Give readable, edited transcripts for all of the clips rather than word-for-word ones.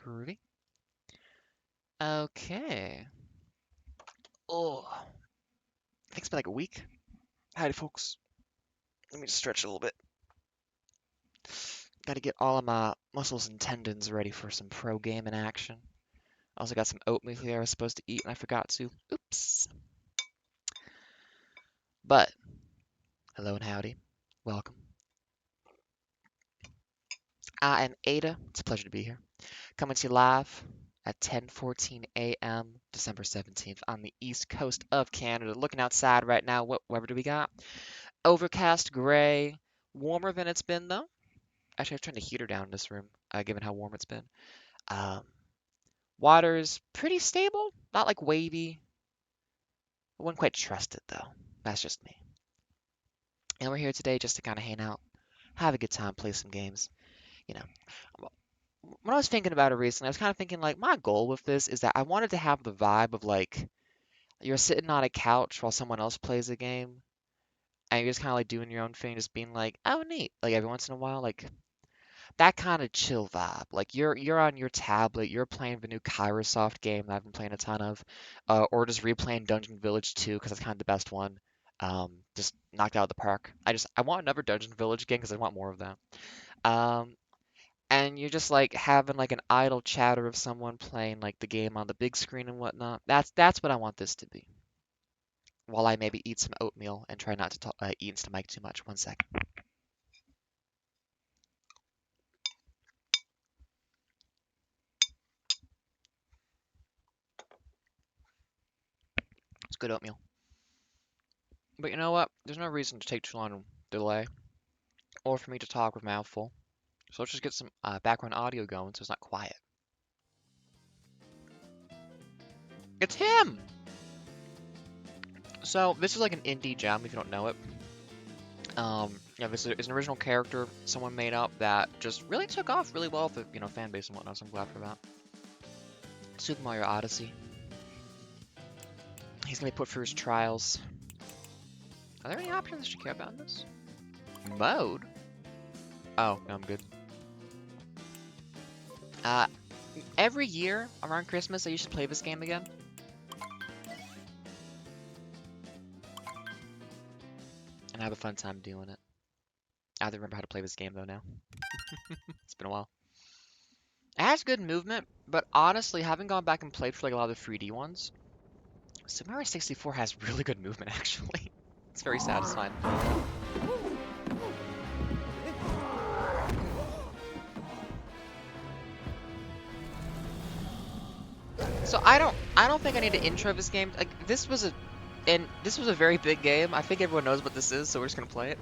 Groovy. Okay. Oh, I think it's been like a week. Howdy, folks. Let me just stretch a little bit. Got to get all of my muscles and tendons ready for some pro gaming action. Also got some oatmeal here I was supposed to eat and I forgot to. Oops. But, hello and howdy. Welcome. I am Ada. It's a pleasure to be here. Coming to you live at 10:14 a.m. December 17th on the east coast of Canada. Looking outside right now, what weather do we got? Overcast, gray, warmer than it's been though. Actually, I've turned the heater down in this room, given how warm it's been. Um, Water's pretty stable, not like wavy. I wouldn't quite trust it though. That's just me. And we're here today just to kind of hang out, have a good time, play some games. You know, when I was thinking about it recently, I was kind of thinking like my goal with this is that I wanted to have the vibe of like you're sitting on a couch while someone else plays a game, and you're just kind of like doing your own thing, just being like, oh neat, like every once in a while, like that kind of chill vibe. Like you're on your tablet, you're playing the new Kairosoft game that I've been playing a ton of, or just replaying Dungeon Village 2 because that's kind of the best one. Just knocked out of the park. I want another Dungeon Village game because I want more of that. Um, and you're just like having like an idle chatter of someone playing like the game on the big screen and whatnot. That's what I want this to be. While I maybe eat some oatmeal and try not to eat into the mic too much. One second. It's good oatmeal. But you know what? There's no reason to take too long to delay or for me to talk with mouth full. So let's just get some background audio going so it's not quiet. It's him! So this is like an indie gem if you don't know it. Yeah, this is an original character someone made up that just really took off really well with the fan base and whatnot. So I'm glad for that. Super Mario Odyssey. He's gonna be put through his trials. Are there any options you care about in this? Mode? Oh, no, I'm good. Uh, every year around Christmas, I used to play this game again. And I have a fun time doing it. I have to remember how to play this game though now. It's been a while. It has good movement, but honestly, having gone back and played for like a lot of the 3D ones, Super Mario 64 has really good movement actually. It's very satisfying. So I don't think I need to intro this game. Like this was a very big game. I think everyone knows what this is, so we're just gonna play it.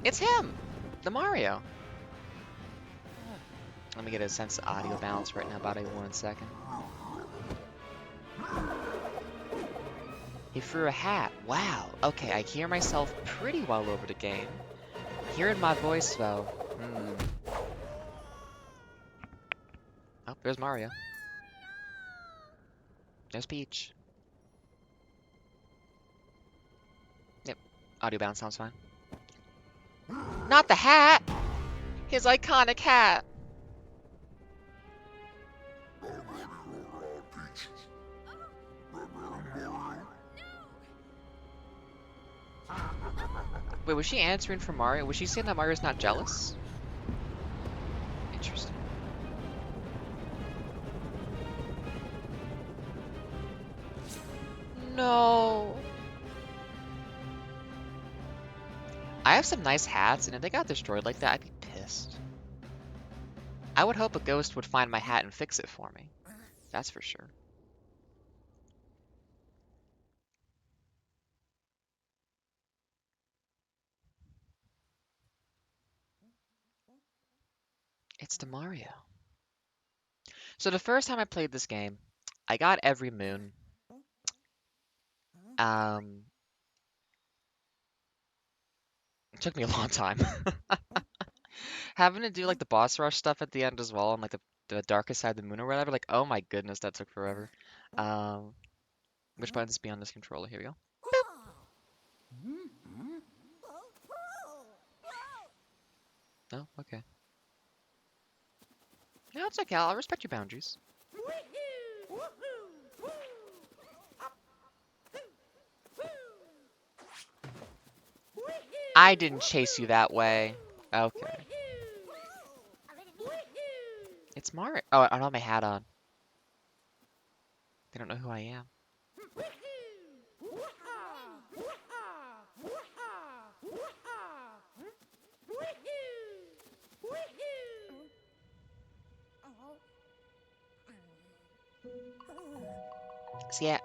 It's him, the Mario. Let me get a sense of audio balance right now, about 1 second. He threw a hat. Wow. Okay, I hear myself pretty well over the game. Hearing my voice though. Oh, there's Mario. There's Peach. Yep. Audio balance sounds fine. Not the hat! His iconic hat! Wait, was she answering for Mario? Was she saying that Mario's not jealous? Interesting. No. I have some nice hats, and if they got destroyed like that, I'd be pissed. I would hope a ghost would find my hat and fix it for me. That's for sure. It's the Mario. So the first time I played this game, I got every moon. It took me a long time. Having to do like the boss rush stuff at the end as well, and like the darkest side of the moon or whatever. Like, oh my goodness, that took forever. Um, which buttons be on this controller? Here we go. Oh, okay. No, it's okay. I'll respect your boundaries. I didn't chase you that way. Okay. It's Mario. Oh, I don't have my hat on. They don't know who I am. So yeah,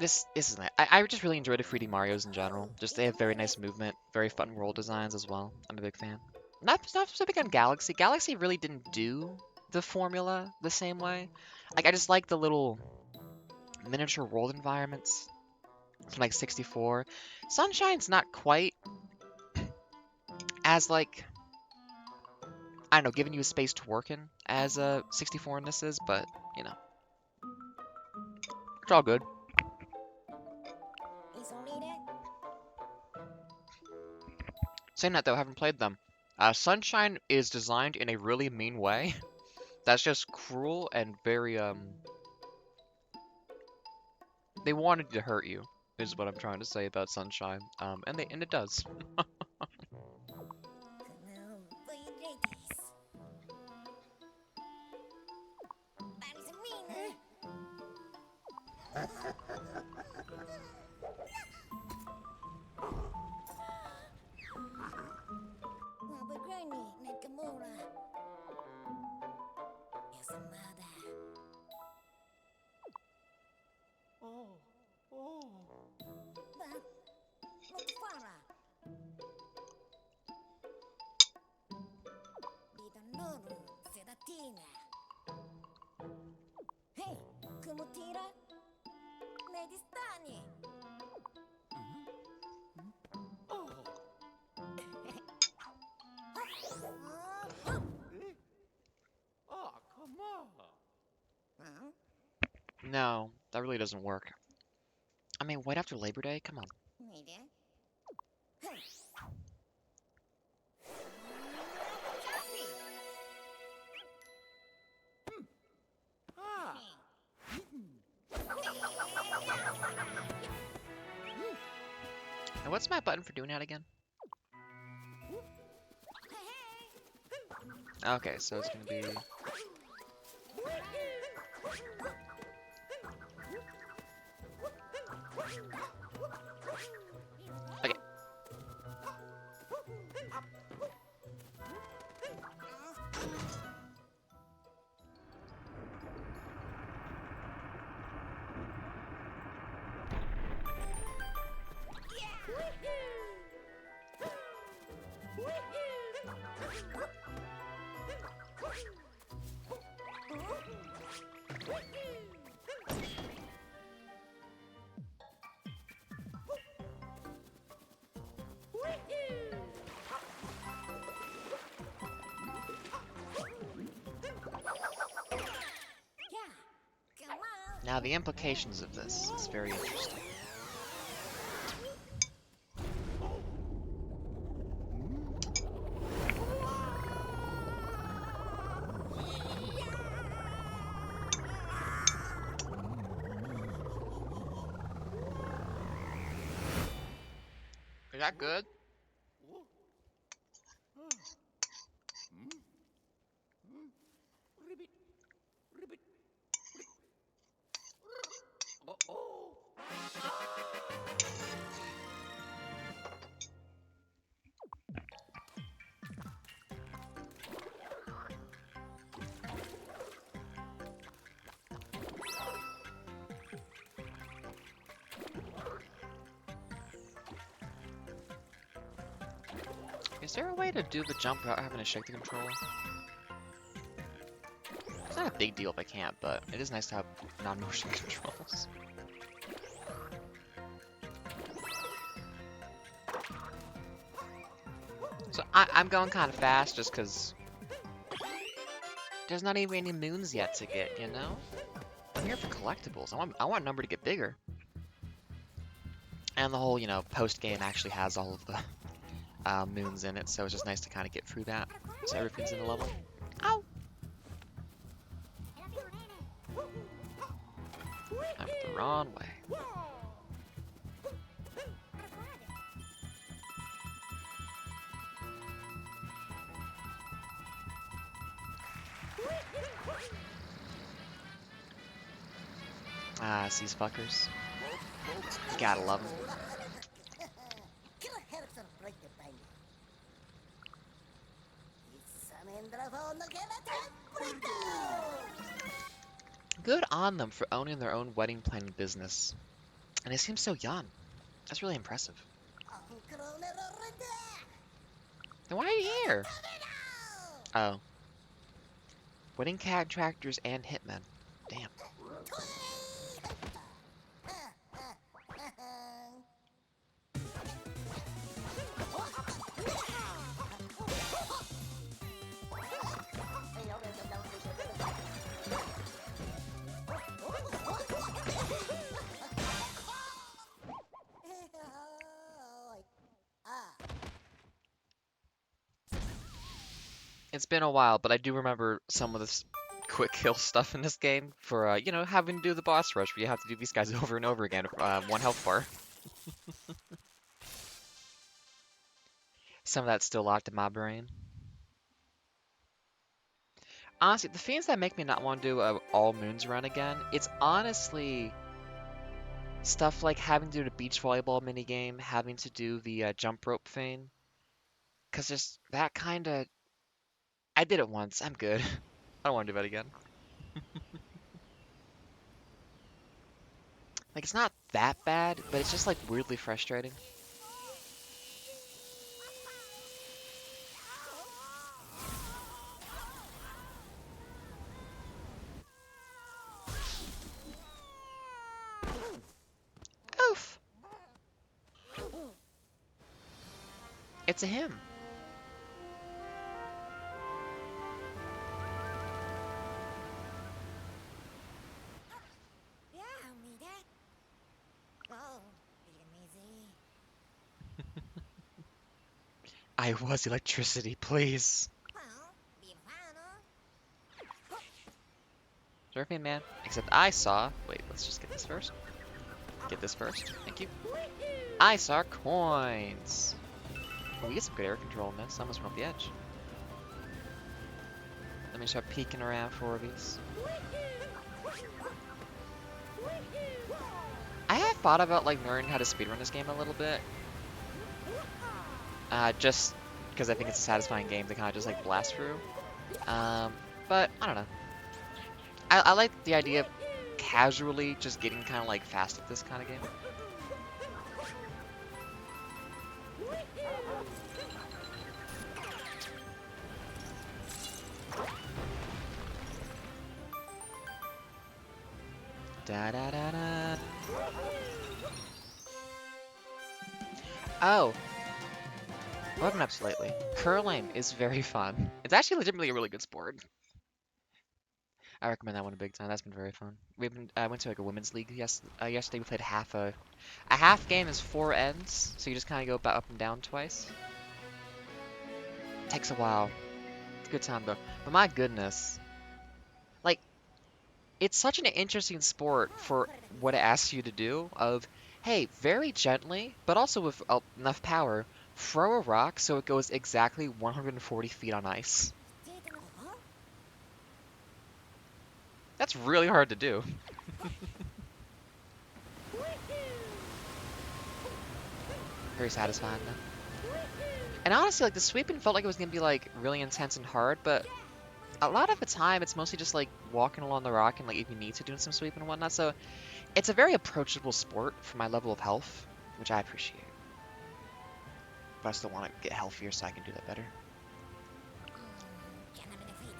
this is nice. I just really enjoy the 3D Marios in general. Just they have very nice movement, very fun world designs as well. I'm a big fan. Not so big on Galaxy. Galaxy really didn't do the formula the same way. Like I just like the little miniature world environments from like 64. Sunshine's not quite as like I don't know, giving you a space to work in as 64 in this is, but you know, it's all good. Saying that though, I haven't played them. Sunshine is designed in a really mean way. That's just cruel and very they wanted to hurt you, is what I'm trying to say about Sunshine. And it does. No, that really doesn't work. I mean, wait after Labor Day? Come on. And what's my button for doing that again? Okay, so it's gonna be... Okay. Now the implications of this is very interesting. Is that good? Is there a way to do the jump without having to shake the controller? It's not a big deal if I can't, but it is nice to have non-motion controls. So I'm going kind of fast just because there's not even any moons yet to get, you know? I'm here for collectibles. I want number to get bigger. And the whole, you know, post-game actually has all of the moons in it, so it's just nice to kind of get through that. So everything's in the level. Ow! wrong way. Ah, it's these fuckers. You gotta love them. Good on them for owning their own wedding planning business. And they seem so young. That's really impressive. Then why are you here? Oh. Wedding contractors and hitmen. Damn. It's been a while, but I do remember some of this quick kill stuff in this game for, you know, having to do the boss rush where you have to do these guys over and over again, one health bar. Some of that's still locked in my brain. Honestly, the things that make me not want to do a all moons run again, it's honestly stuff like having to do the beach volleyball minigame, having to do the jump rope thing. Because just that kind of... I did it once. I'm good. I don't want to do that again. Like, it's not that bad, but it's just, like, weirdly frustrating. Oof! It's a him. I was electricity, please. Surfing man. Except I saw... Wait, let's just get this first. Get this first. Thank you. I saw coins. Oh, we get some good air control in this. I almost went off the edge. Let me start peeking around for these. I have thought about like learning how to speedrun this game a little bit. Just because I think it's a satisfying game to kind of just like blast through. But I don't know. I like the idea of casually just getting kind of like fast at this kind of game. Da da da da. Oh. What have I been up to lately? Curling is very fun. It's actually legitimately a really good sport. I recommend that one big time. That's been very fun. I went to like a women's league yesterday. We played a half game is 4 ends, so you just kind of go up and down twice. Takes a while. It's a good time though. But my goodness, like, it's such an interesting sport for what it asks you to do. Of, hey, very gently, but also with enough power, throw a rock so it goes exactly 140 feet on ice. That's really hard to do. Very satisfying though. And honestly, like, the sweeping felt like it was gonna be like really intense and hard, but a lot of the time it's mostly just like walking along the rock and like if you need to doing some sweeping and whatnot. So it's a very approachable sport for my level of health, which I appreciate. But I still want to get healthier so I can do that better.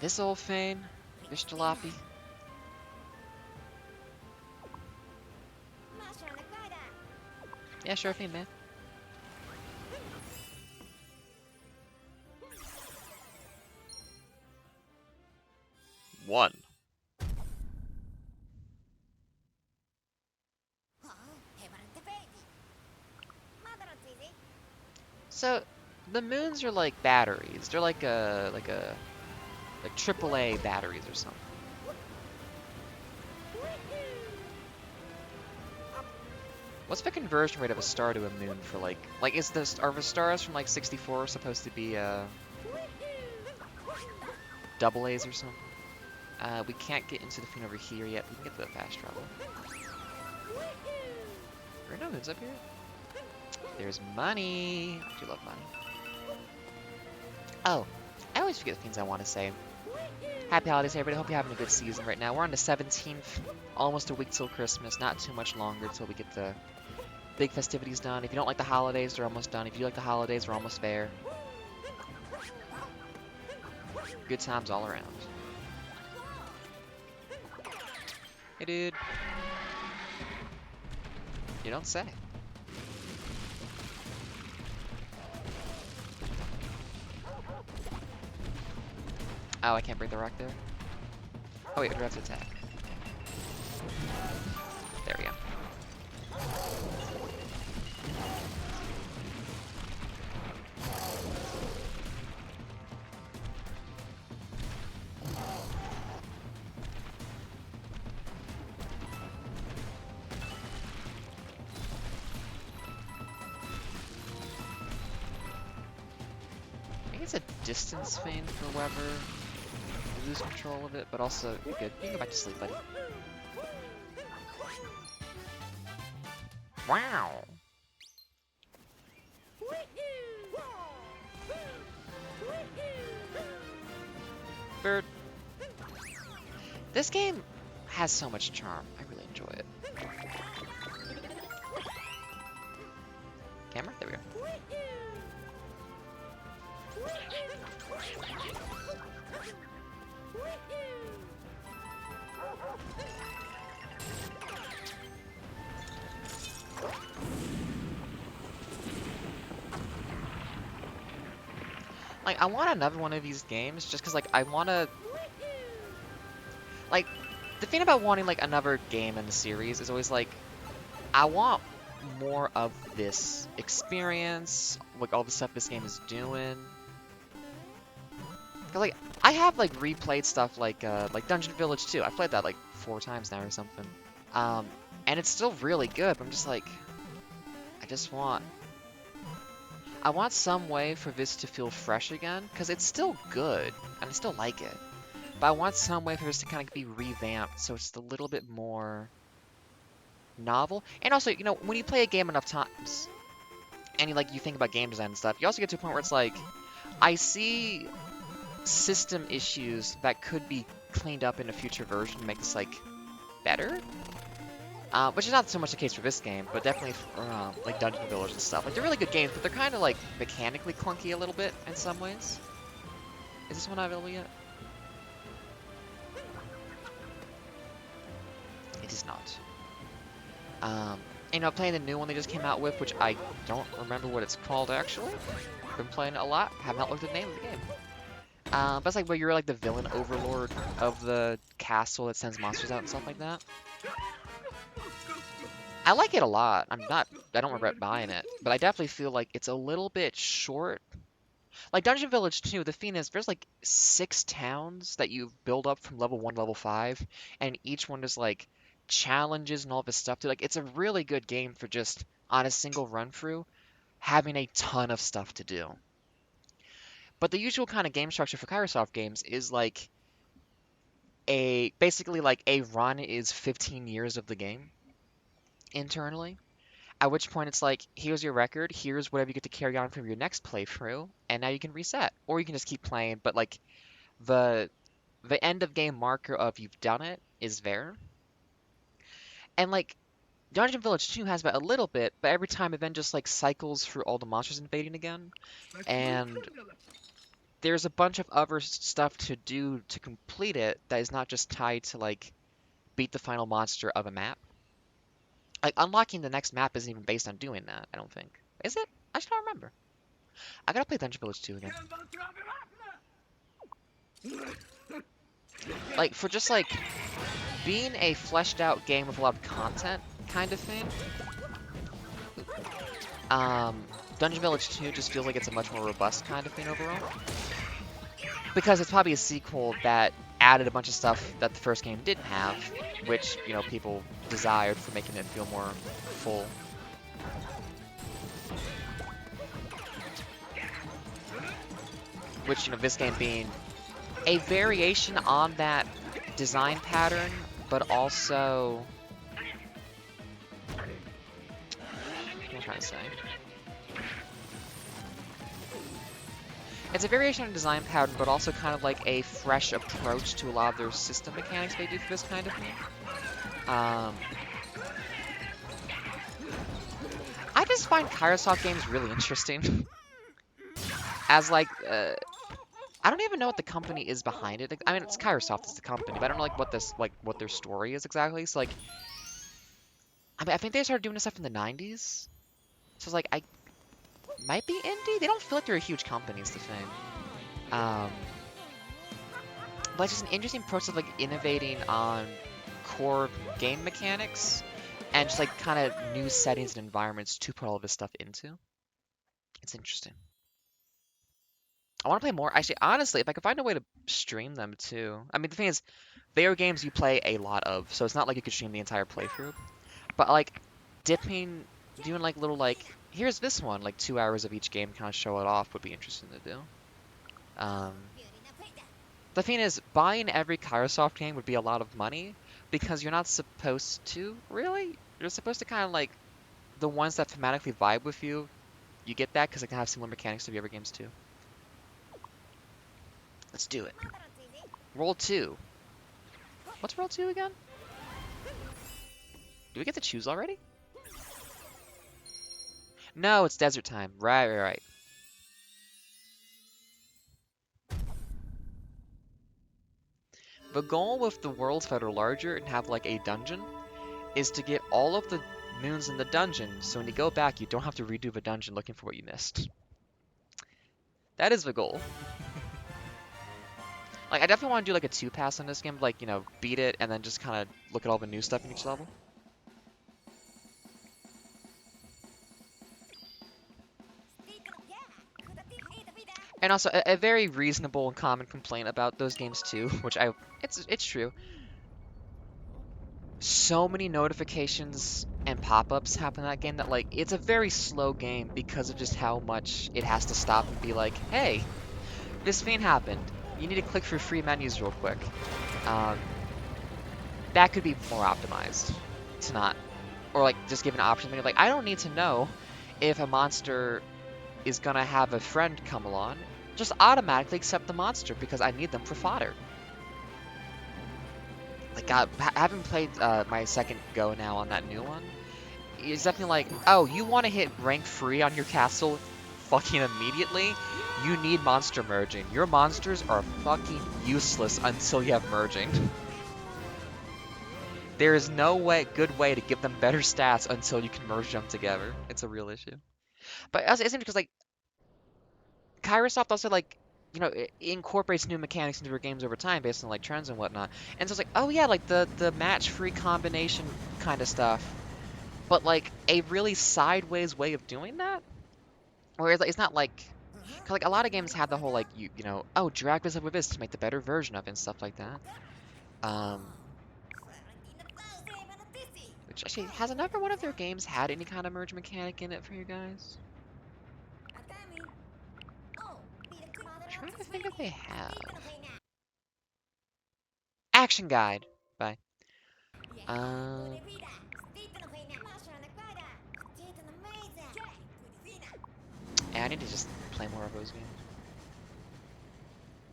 This old thing, this jalopy. Yeah, sure thing, man. One. So, the moons are like batteries. They're like AAA batteries or something. What's the conversion rate of a star to a moon for like is this are the stars from like 64 supposed to be double A's or something? We can't get into the thing over here yet. We can get the fast travel. There are no moons up here. There's money. I do love money. Oh, I always forget the things I want to say. Happy holidays, everybody. Hope you're having a good season right now. We're on the 17th, almost a week till Christmas. Not too much longer till we get the big festivities done. If you don't like the holidays, they're almost done. If you like the holidays, we're almost there. Good times all around. Hey, dude. You don't say. Oh, I can't break the rock there. Oh wait, we have to attack. There we go. I think it's a distance feint for Weber. You lose control of it, but also you're good. You can go back to sleep, buddy. Wow. Bird. This game has so much charm. I really enjoy it. Camera? There we go. Like, I want another one of these games just because, like, I want to... Like, the thing about wanting, like, another game in the series is always, like, I want more of this experience, like, all the stuff this game is doing. Cause, like, I have, like, replayed stuff like Dungeon Village 2. I've played that, like, 4 times now or something. And it's still really good, but I'm just, like, I want some way for this to feel fresh again, because it's still good, and I still like it. But I want some way for this to kind of be revamped, so it's a little bit more novel. And also, you know, when you play a game enough times, and you think about game design and stuff, you also get to a point where it's like, I see system issues that could be cleaned up in a future version to make this, like, better. Which is not so much the case for this game, but definitely for, like Dungeon Village and stuff. Like, they're really good games, but they're kind of, like, mechanically clunky a little bit in some ways. Is this one not available yet? It is not. And, you know, playing the new one they just came out with, which I don't remember what it's called, actually. Been playing it a lot. Have not looked at the name of the game. But it's like where you're, like, the villain overlord of the castle that sends monsters out and stuff like that. I like it a lot. I don't regret buying it, but I definitely feel like it's a little bit short. Like Dungeon Village 2, the thing is, there's like 6 towns that you build up from level 1 to level 5, and each one is like challenges and all this stuff. Like, it's a really good game for just, on a single run through, having a ton of stuff to do. But the usual kind of game structure for Kairosoft games is like basically like a run is 15 years of the game internally. At which point it's like, here's your record, here's whatever you get to carry on from your next playthrough, and now you can reset. Or you can just keep playing, but like the end of game marker of you've done it is there. And like Dungeon Village 2 has that a little bit, but every time it then just like cycles through all the monsters invading again. And there's a bunch of other stuff to do to complete it that is not just tied to like beat the final monster of a map. Like, unlocking the next map isn't even based on doing that, I don't think. Is it? I just don't remember. I gotta play Dungeon Village 2 again. Like, for just, like, being a fleshed out game with a lot of content kind of thing, Dungeon Village 2 just feels like it's a much more robust kind of thing overall. Because it's probably a sequel that added a bunch of stuff that the first game didn't have, which, you know, people desired for making it feel more full. Which, you know, this game being a variation on that design pattern, but also... What am I trying to say? It's a variation on the design pattern, but also kind of like a fresh approach to a lot of their system mechanics they do for this kind of game. I just find Kairosoft games really interesting. As like, I don't even know what the company is behind it. I mean, it's Kairosoft is the company, but I don't know like what their story is exactly. So like, I mean, I think they started doing this stuff in the 90s. So it's like, I might be indie. They don't feel like they're a huge company, is the thing. But it's just an interesting approach of like innovating on core game mechanics and just like kind of new settings and environments to put all of this stuff into. It's interesting. I want to play more. Actually, honestly, if I could find a way to stream them too. I mean, the thing is, they are games you play a lot of, so it's not like you could stream the entire playthrough. But like doing like little like, here's this one, like 2 hours of each game, kind of show it off would be interesting to do. The thing is, buying every Kairosoft game would be a lot of money because you're not supposed to, really. You're supposed to kind of like, the ones that thematically vibe with you, you get that because they can have similar mechanics to the other games too. Let's do it. Roll 2. What's roll 2 again? Do we get to choose already? No, it's desert time. Right. The goal with the worlds that are larger and have like a dungeon is to get all of the moons in the dungeon, so when you go back, you don't have to redo the dungeon looking for what you missed. That is the goal. Like, I definitely want to do like a 2-pass on this game, like, you know, beat it and then just kind of look at all the new stuff in each level. And also, a very reasonable and common complaint about those games too, which it's true. So many notifications and pop-ups happen in that game that, like, it's a very slow game because of just how much it has to stop and be like, hey, this thing happened. You need to click through free menus real quick. That could be more optimized to not, or like just give an option. Like, I don't need to know if a monster is gonna have a friend come along. Just automatically accept the monster because I need them for fodder. Like, having played my second go now on that new one, it's definitely like, oh, you want to hit rank 3 on your castle fucking immediately? You need monster merging. Your monsters are fucking useless until you have merging. There is no good way to give them better stats until you can merge them together. It's a real issue. But it's interesting because, like, Kairosoft also, like, you know, it incorporates new mechanics into their games over time based on, like, trends and whatnot. And so it's like, oh yeah, like, the match-free combination kind of stuff. But, like, a really sideways way of doing that? Whereas, like, it's not like... Cause, like, a lot of games have the whole, like, you know, oh, drag this up with this to make the better version of it and stuff like that. Which, actually, has another one of their games had any kind of merge mechanic in it for you guys? I'm trying to think if they have. Action Guide! Bye. Yeah, I need to just play more of those games.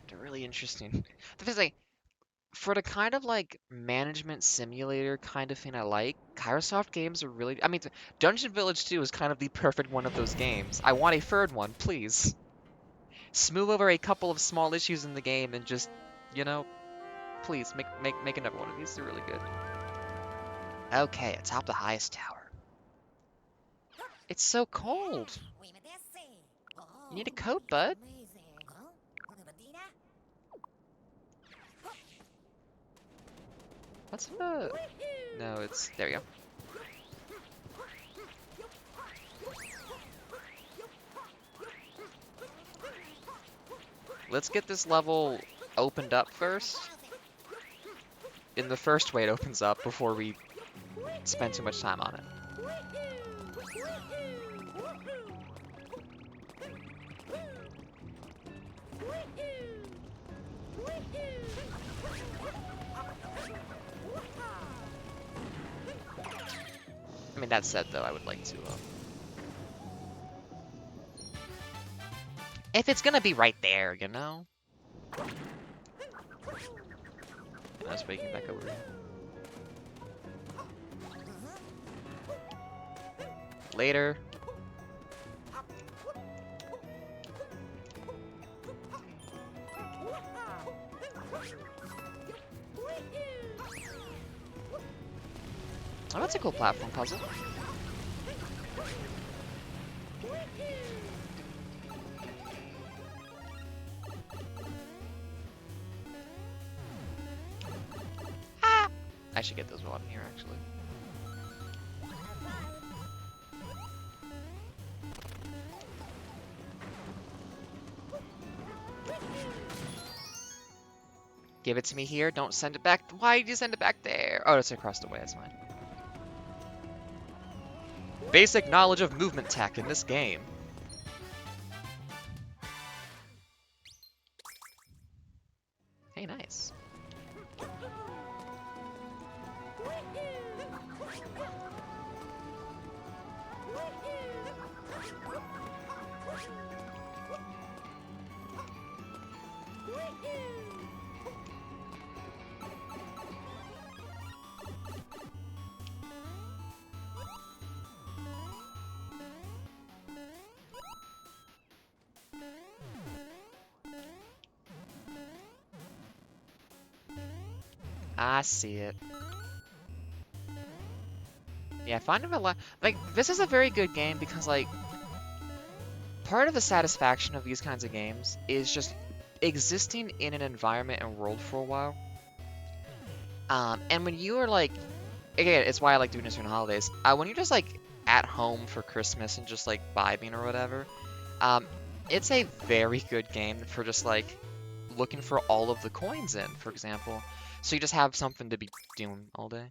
They're really interesting. The thing is, like, for the kind of, like, management simulator kind of thing I like, Kairosoft games are really... I mean, Dungeon Village 2 is kind of the perfect one of those games. I want a third one, please. Smooth over a couple of small issues in the game and just, you know, please, make another one of these. They're really good. Okay, atop the highest tower. It's so cold. You need a coat, bud. What's the... No, it's... There we go. Let's get this level opened up first. In the first way it opens up before we spend too much time on it. I mean, that said, though, I would like to, if it's gonna be right there, you know? I was waking back over here. Later. Oh, that's a cool platform puzzle. Ah! I should get those while I'm here, actually. Give it to me here. Don't send it back. Why did you send it back there? Oh, it's across the way. That's fine. Basic knowledge of movement tech in this game. Hey, nice. I see it. Yeah, I find it a lot. Like, this is a very good game because, like, part of the satisfaction of these kinds of games is just existing in an environment and world for a while. And when you are like, again, it's why I like doing this during holidays. When you're just like at home for Christmas and just like vibing or whatever, it's a very good game for just like looking for all of the coins in, for example. So you just have something to be doing all day.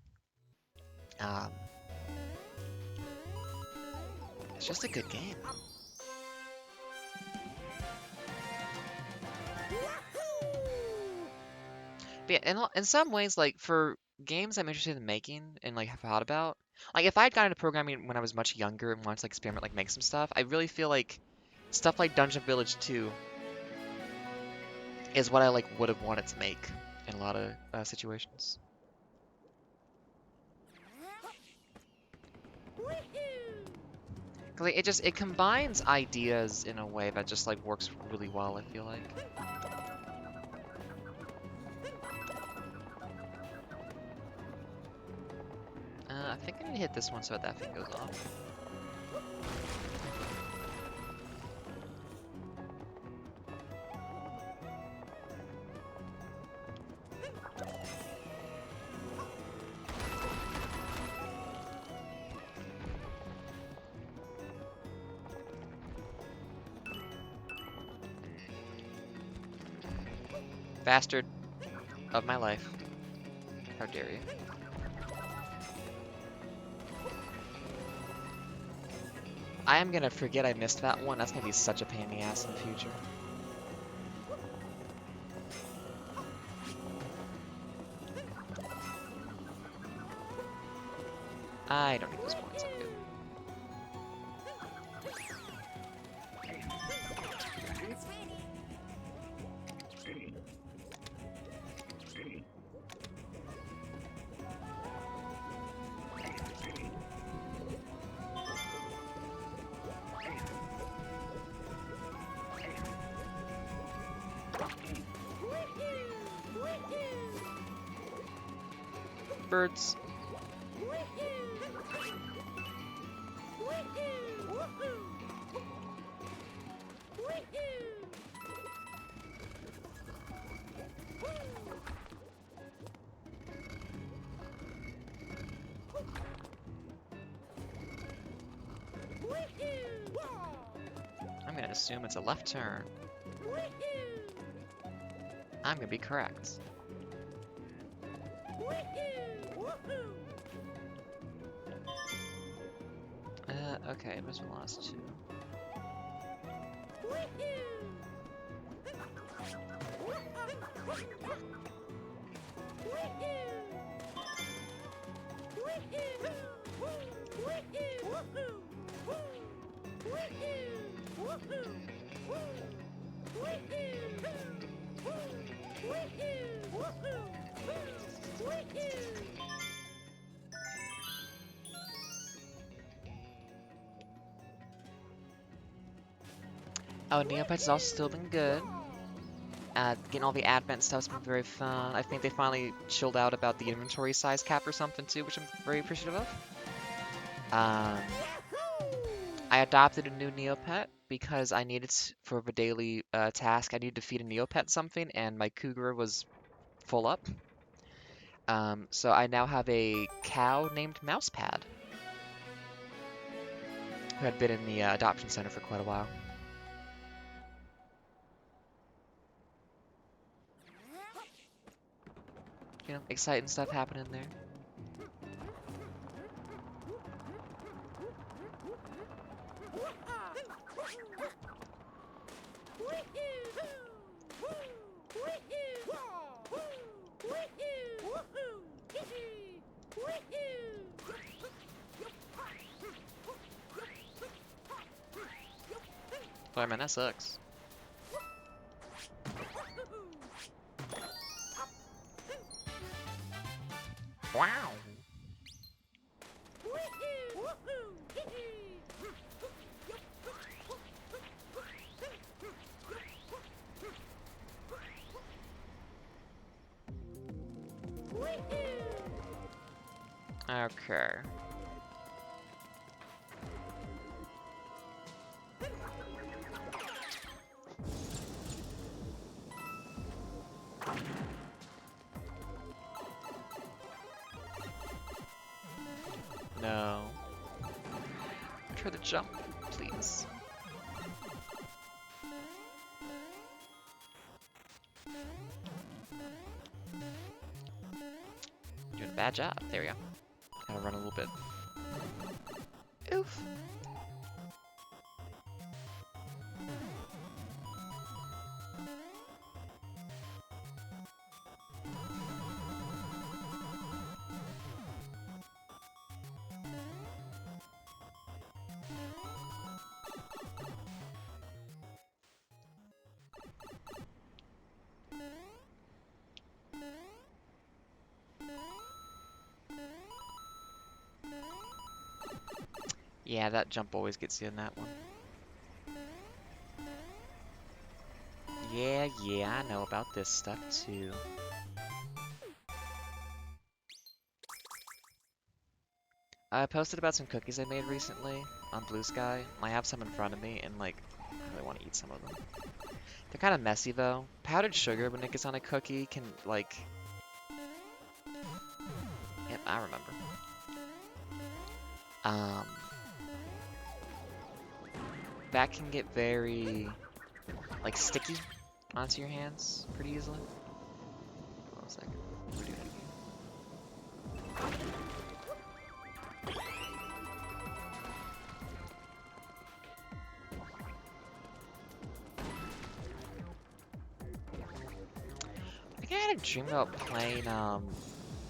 It's just a good game. But yeah, in some ways, like for games I'm interested in making and like have thought about, like if I had gotten into programming when I was much younger and wanted to like experiment, like make some stuff, I really feel like stuff like Dungeon Village 2 is what I like would have wanted to make in a lot of situations. 'Cause, like, it combines ideas in a way that just like works really well, I feel like. I think I need to hit this one so that thing goes off. Bastard of my life. How dare you. I am gonna forget I missed that one. That's gonna be such a pain in the ass in the future. I don't need those points. I'm good. Birds. I'm gonna assume it's a left turn. I'm gonna be correct. that. Okay, I missed the last two. Oh, Neopets has also still been good. Getting all the advent stuff's been very fun. I think they finally chilled out about the inventory size cap or something too, which I'm very appreciative of. I adopted a new Neopet because I needed, for the daily task, I needed to feed a Neopet something, and my cougar was full up. So I now have a cow named Mousepad, who had been in the adoption center for quite a while. You know, exciting stuff happening there. Oh man, that sucks. Wow. Okay. No. Try to jump, please. Doing a bad job. There we go. Gotta run a little bit. Oof. Yeah, that jump always gets you in that one. Yeah, I know about this stuff too. I posted about some cookies I made recently on Blue Sky. I have some in front of me, and like, I really want to eat some of them. They're kind of messy though. Powdered sugar, when it gets on a cookie, can like... Yep, I remember. That can get very, like, sticky onto your hands pretty easily. Hold on a second. We're doing it again. I think I had a dream about playing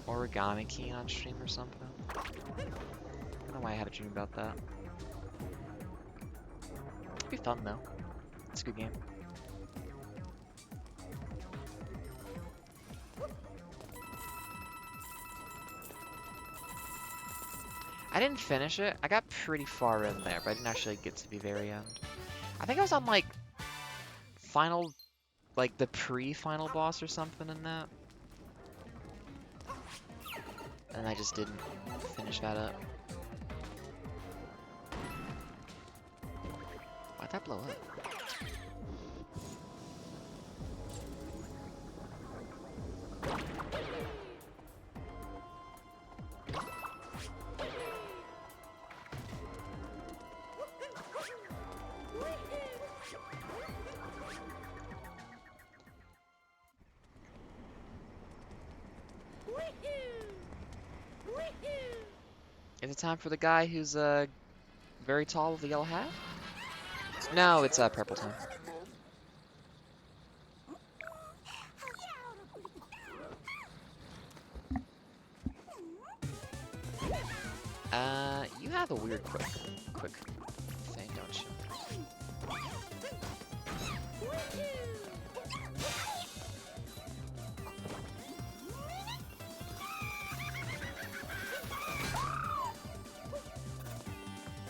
Origami King on stream or something. I don't know why I had a dream about that. It'd be fun though. It's a good game. I didn't finish it. I got pretty far in there, but I didn't actually get to the very end. I think I was on like final, like the pre-final boss or something in that. And I just didn't finish that up. Why'd that blow up? Is it time for the guy who's Very tall with the yellow hat? No, it's purple time. You have a weird quick thing, don't you?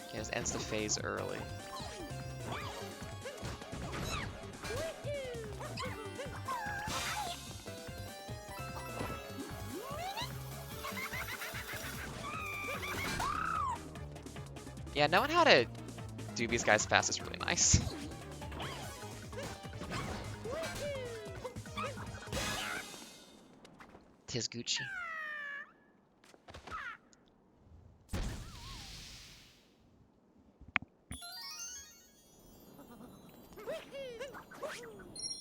Okay, this ends the phase early. Yeah, knowing how to do these guys fast is really nice. Tis Gucci.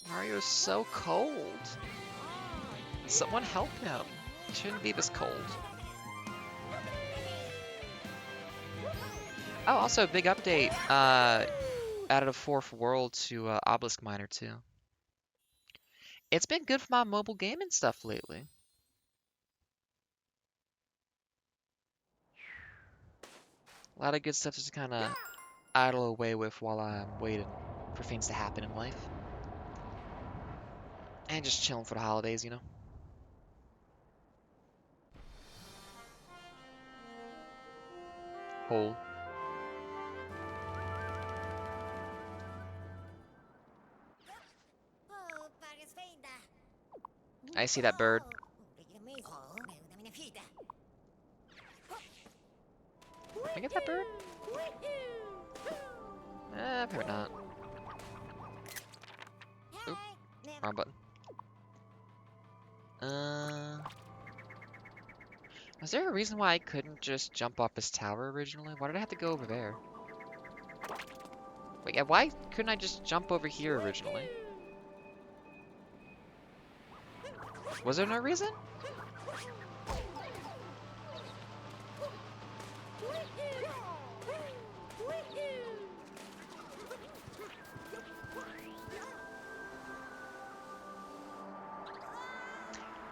Mario's so cold. Someone help him. He shouldn't be this cold. Oh, also a big update. Added a fourth world to Obelisk Miner too. It's been good for my mobile gaming stuff lately. A lot of good stuff just kind of idle away with while I'm waiting for things to happen in life. And just chilling for the holidays, you know? Hold. I see that bird. Can I get that bird? Probably not. Oop. Wrong button. Was there a reason why I couldn't just jump off this tower originally? Why did I have to go over there? Wait, yeah, why couldn't I just jump over here originally? Was there no reason?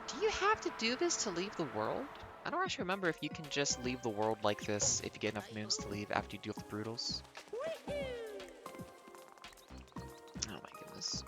Do you have to do this to leave the world? I don't actually remember if you can just leave the world like this if you get enough moons to leave after you deal with the Brutals. Oh my goodness.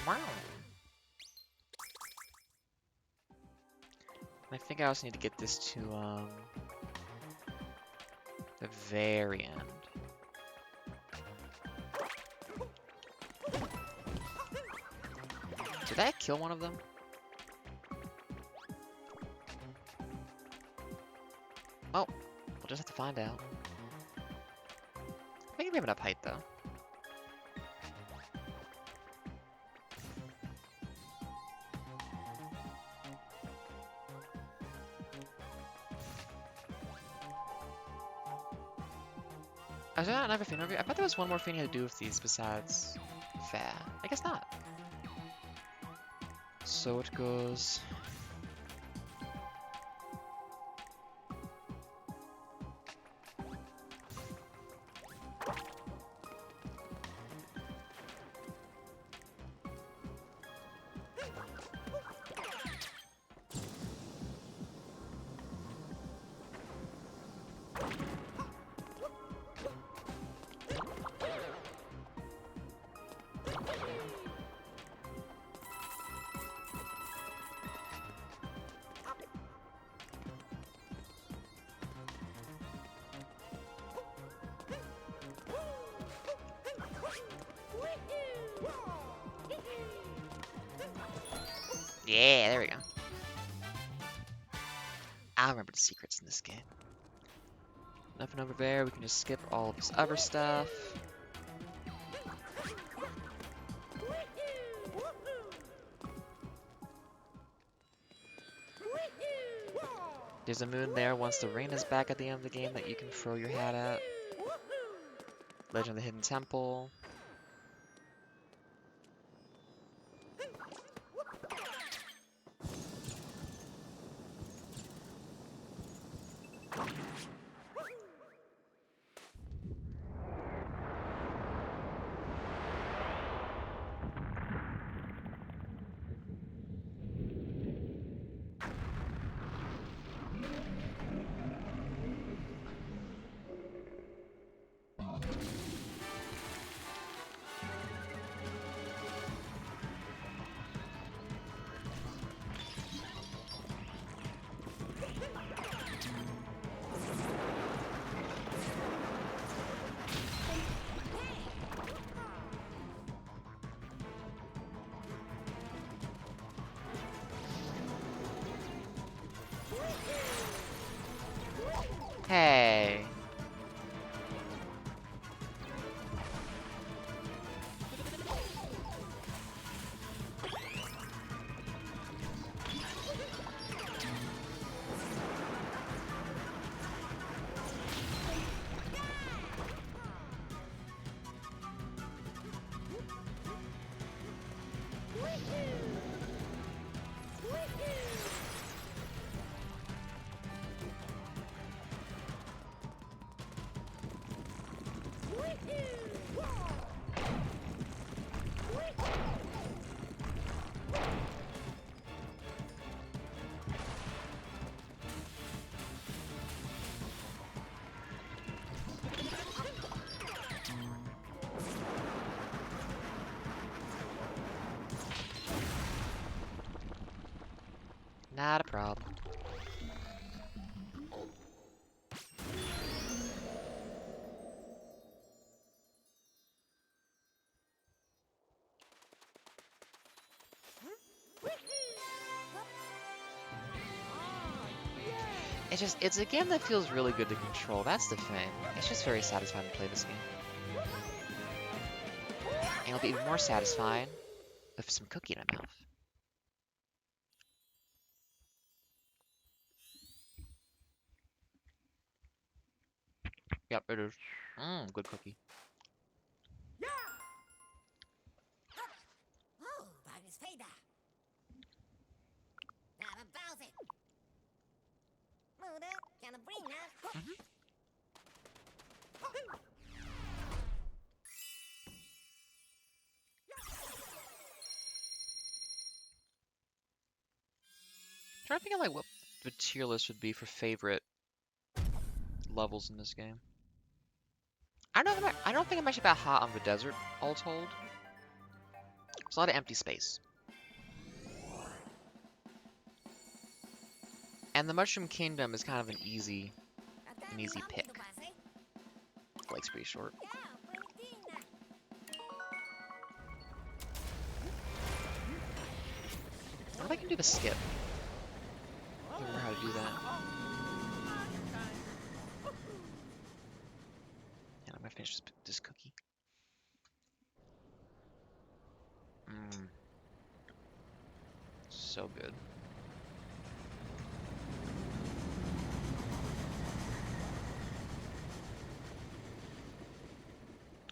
Wow. I think I also need to get this to the very end. Did that kill one of them? Oh, we'll just have to find out. I think we have enough height though. Is there not another thing over here? I thought there was one more thing you had to do with these besides fair. I guess not. So it goes. Yeah, there we go. I remember the secrets in this game. Nothing over there. We can just skip all of this other stuff. There's a moon there once the rain is back at the end of the game that you can throw your hat at. Legend of the Hidden Temple. Hey. Not a problem. It's a game that feels really good to control. That's the thing. It's just very satisfying to play this game. And it'll be even more satisfying with some cookie in my mouth. Yep, it is. Mmm, good cookie. Mhm. Trying to think of like what the tier list would be for favorite levels in this game. I don't think I'm actually that hot on the desert, all told. There's a lot of empty space. And the Mushroom Kingdom is kind of an easy pick. Lake's pretty short. I wonder if I can do the skip. I don't remember how to do that. And I'm gonna finish this cookie. Mmm. So good.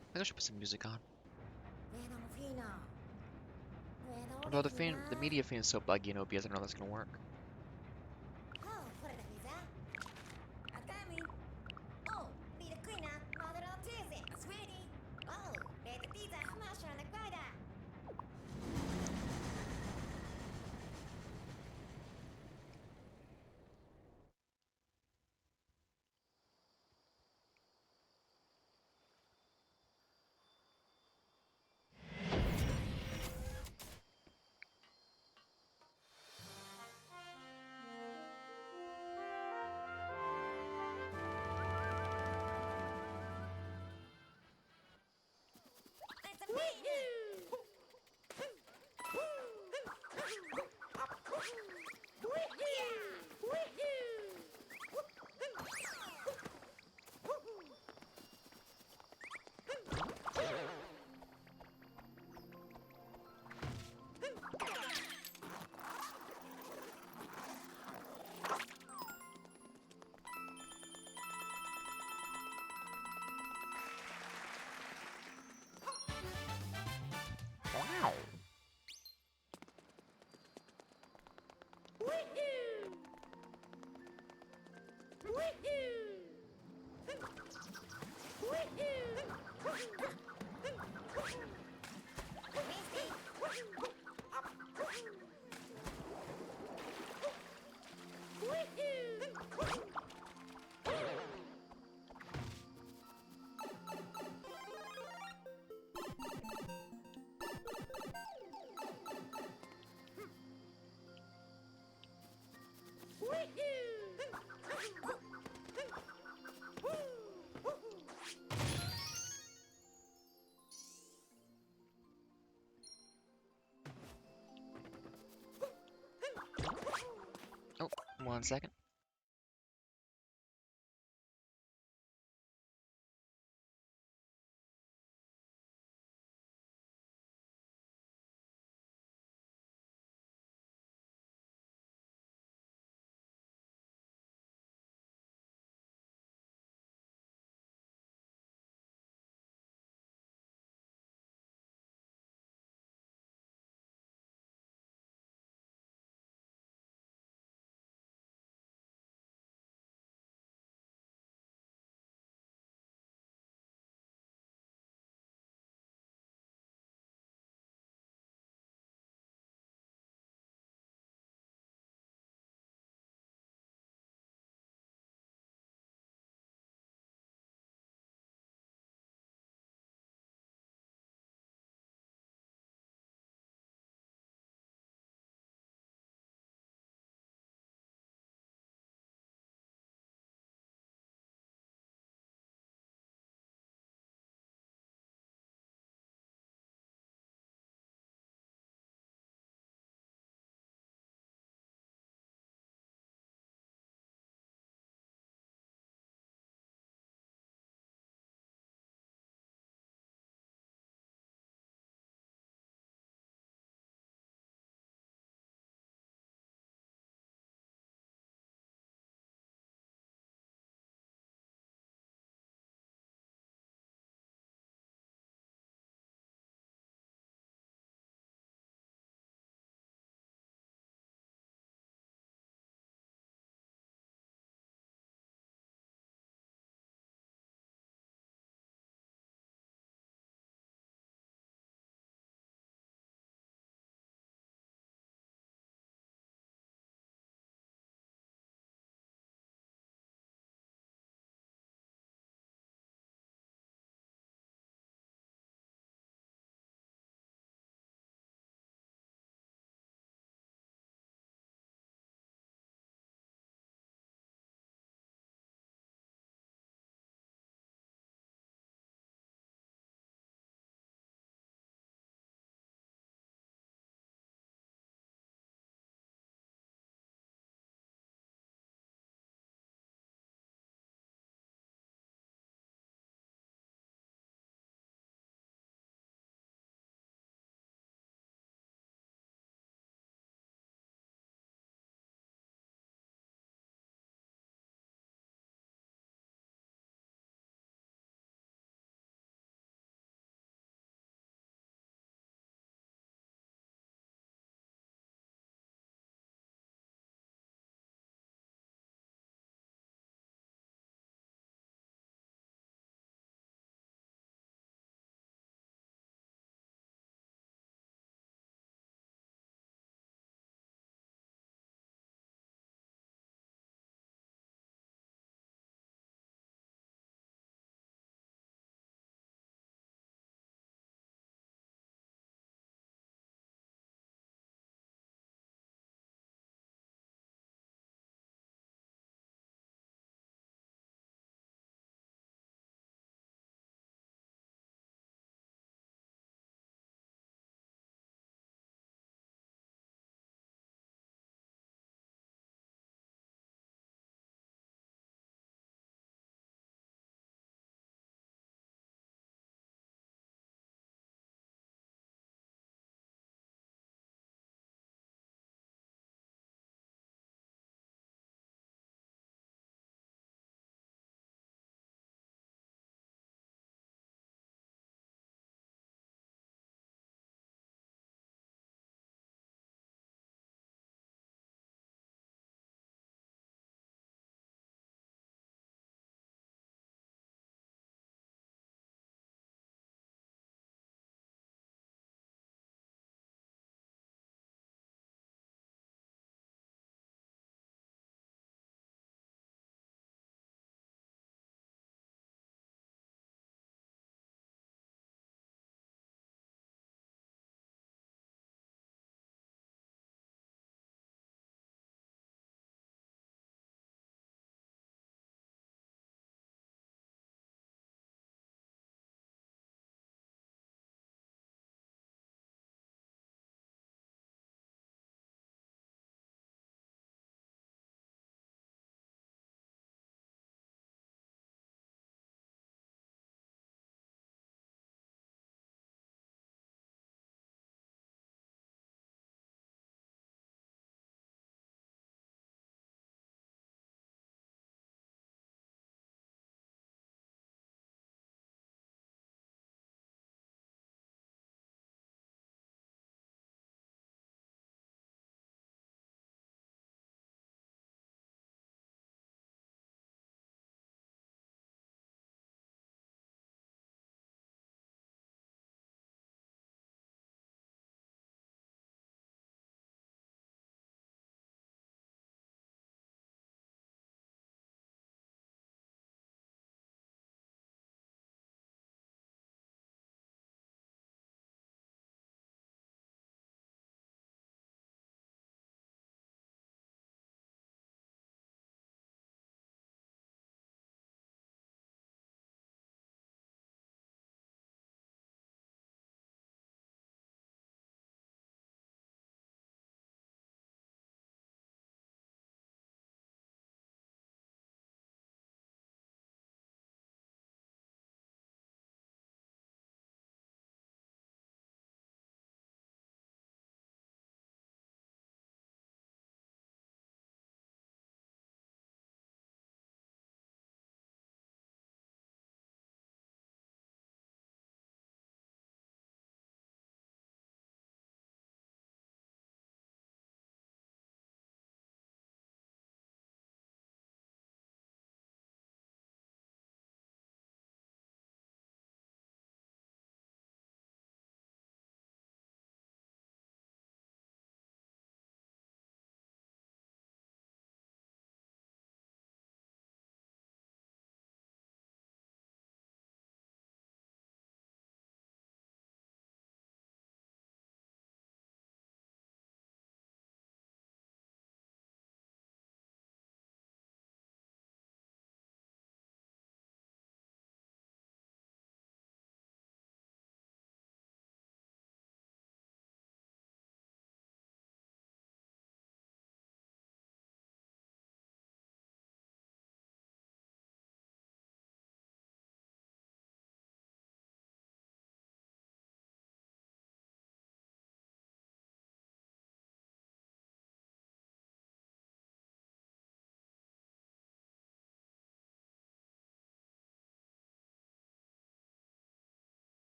I think I should put some music on. Although the media thing is so buggy in OBS, I don't know if that's gonna work. 1 second.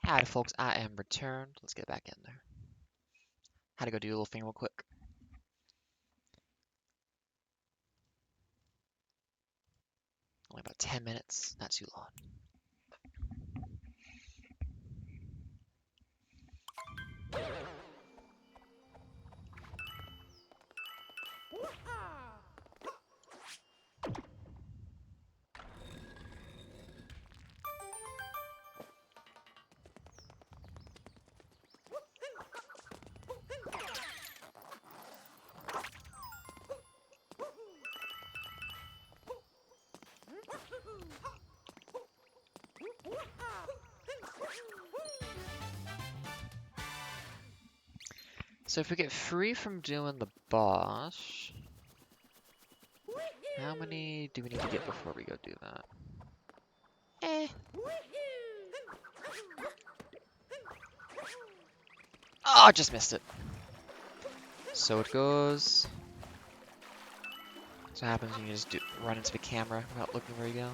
Alright, folks, I am returned. Let's get back in there. Had to go do a little thing real quick. Only about 10 minutes, not too long. So if we get free from doing the boss, how many do we need to get before we go do that? Oh, I just missed it. So it goes. So what happens when you just run into the camera without looking where you go.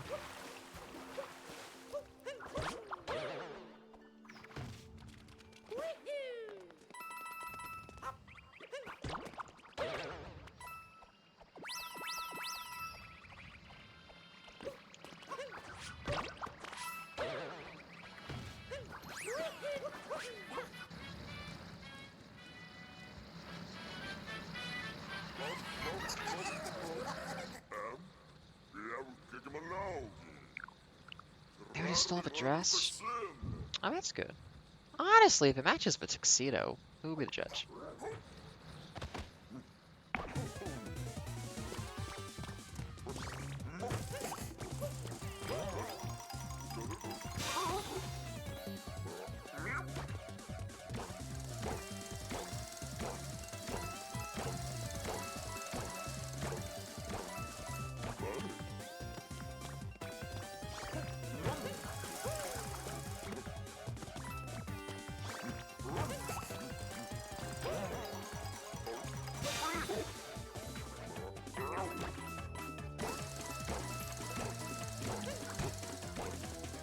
They already stole the dress? Oh, that's good. Honestly, if it matches the tuxedo, who will be the judge?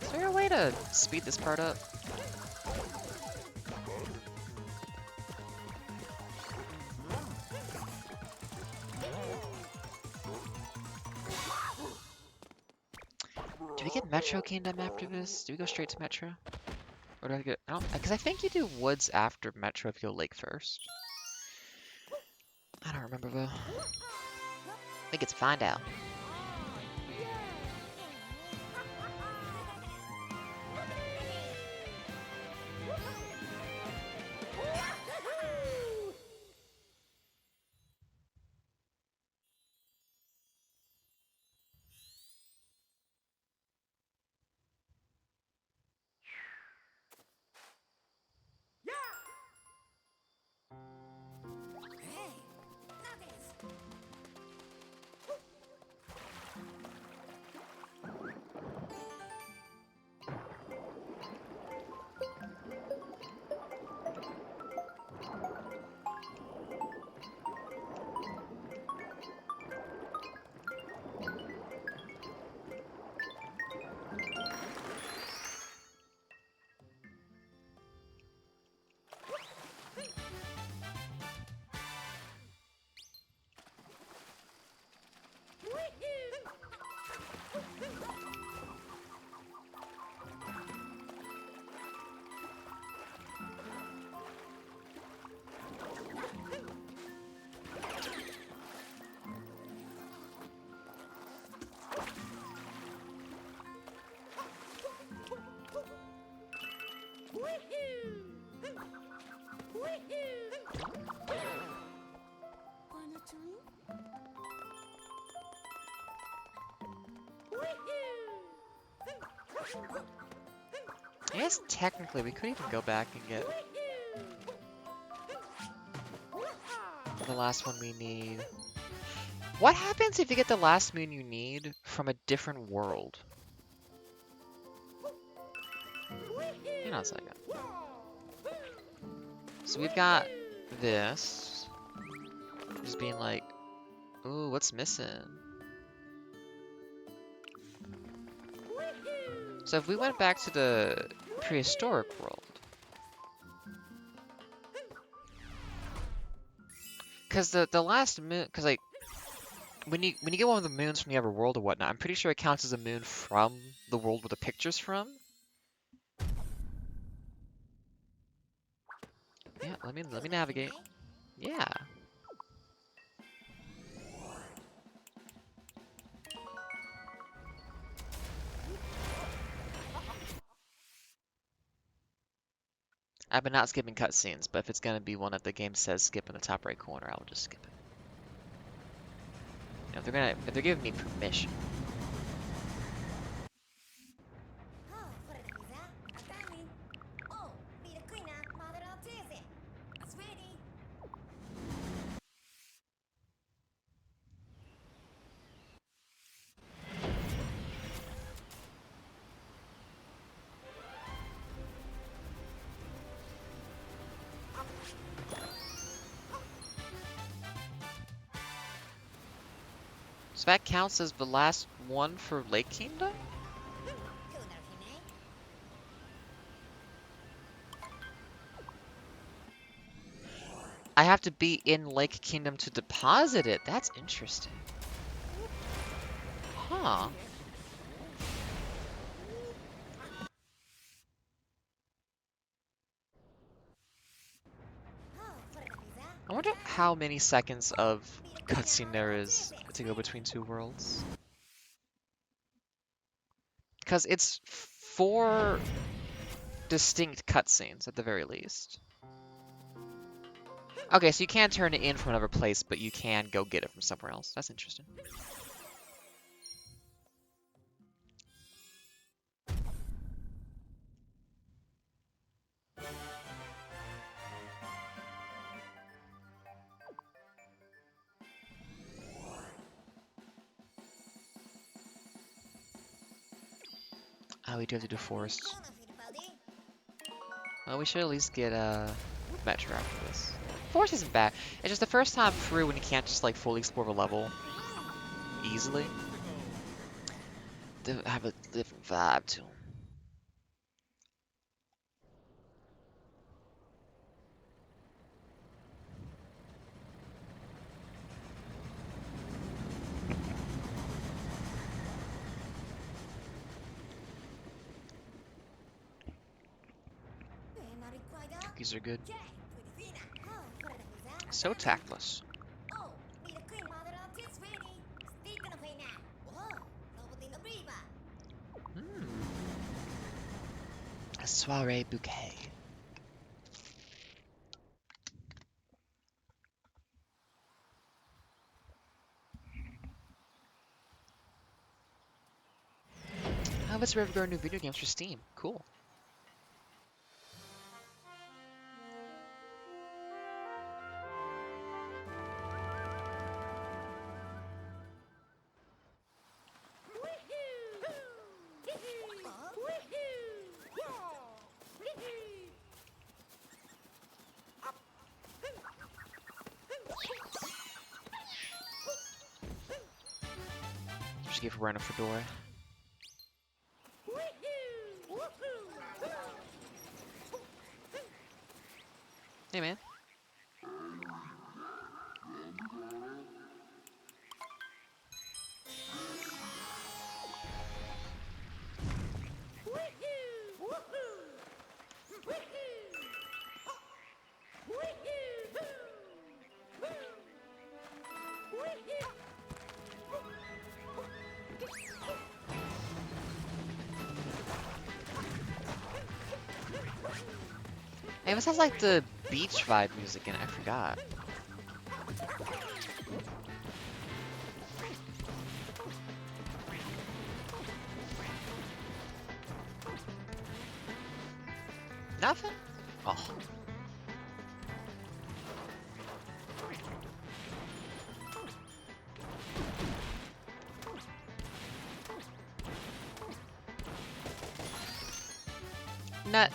Is there a way to speed this part up? Do we get Metro Kingdom after this? Do we go straight to Metro? Or do I get... I don't... Because I think you do Woods after Metro if you go Lake first. I don't remember though. I think it's find out. I guess technically we could even go back and get the last one we need. What happens if you get the last moon you need from a different world? Hang on a second. So we've got this. Just being like, ooh, what's missing? So if we went back to the prehistoric world. Because the last moon, because like when you get one of the moons from the other world or whatnot, I'm pretty sure it counts as a moon from the world where the picture's from. Yeah, let me navigate. Yeah. I've been not skipping cutscenes, but if it's gonna be one that the game says skip in the top right corner, I'll just skip it. You know, if they're giving me permission. So that counts as the last one for Lake Kingdom? I have to be in Lake Kingdom to deposit it. That's interesting. Huh. I wonder how many seconds of cutscene there is to go between two worlds. Because it's 4 distinct cutscenes at the very least. Okay, so you can turn it in from another place, but you can go get it from somewhere else. That's interesting. Oh, we do have to do forest. Well, we should at least get Metro after this. Forest isn't bad. It's just the first time through when you can't just like fully explore the level easily. They have a different vibe to them. Cookies are good. So tactless. A soiree bouquet. Oh, let's ever go new video games for Steam. Cool. Just give wearing a fedora. Hey, man. Hey, this has like the beach vibe music in it. I forgot. Nothing? Oh. Nut.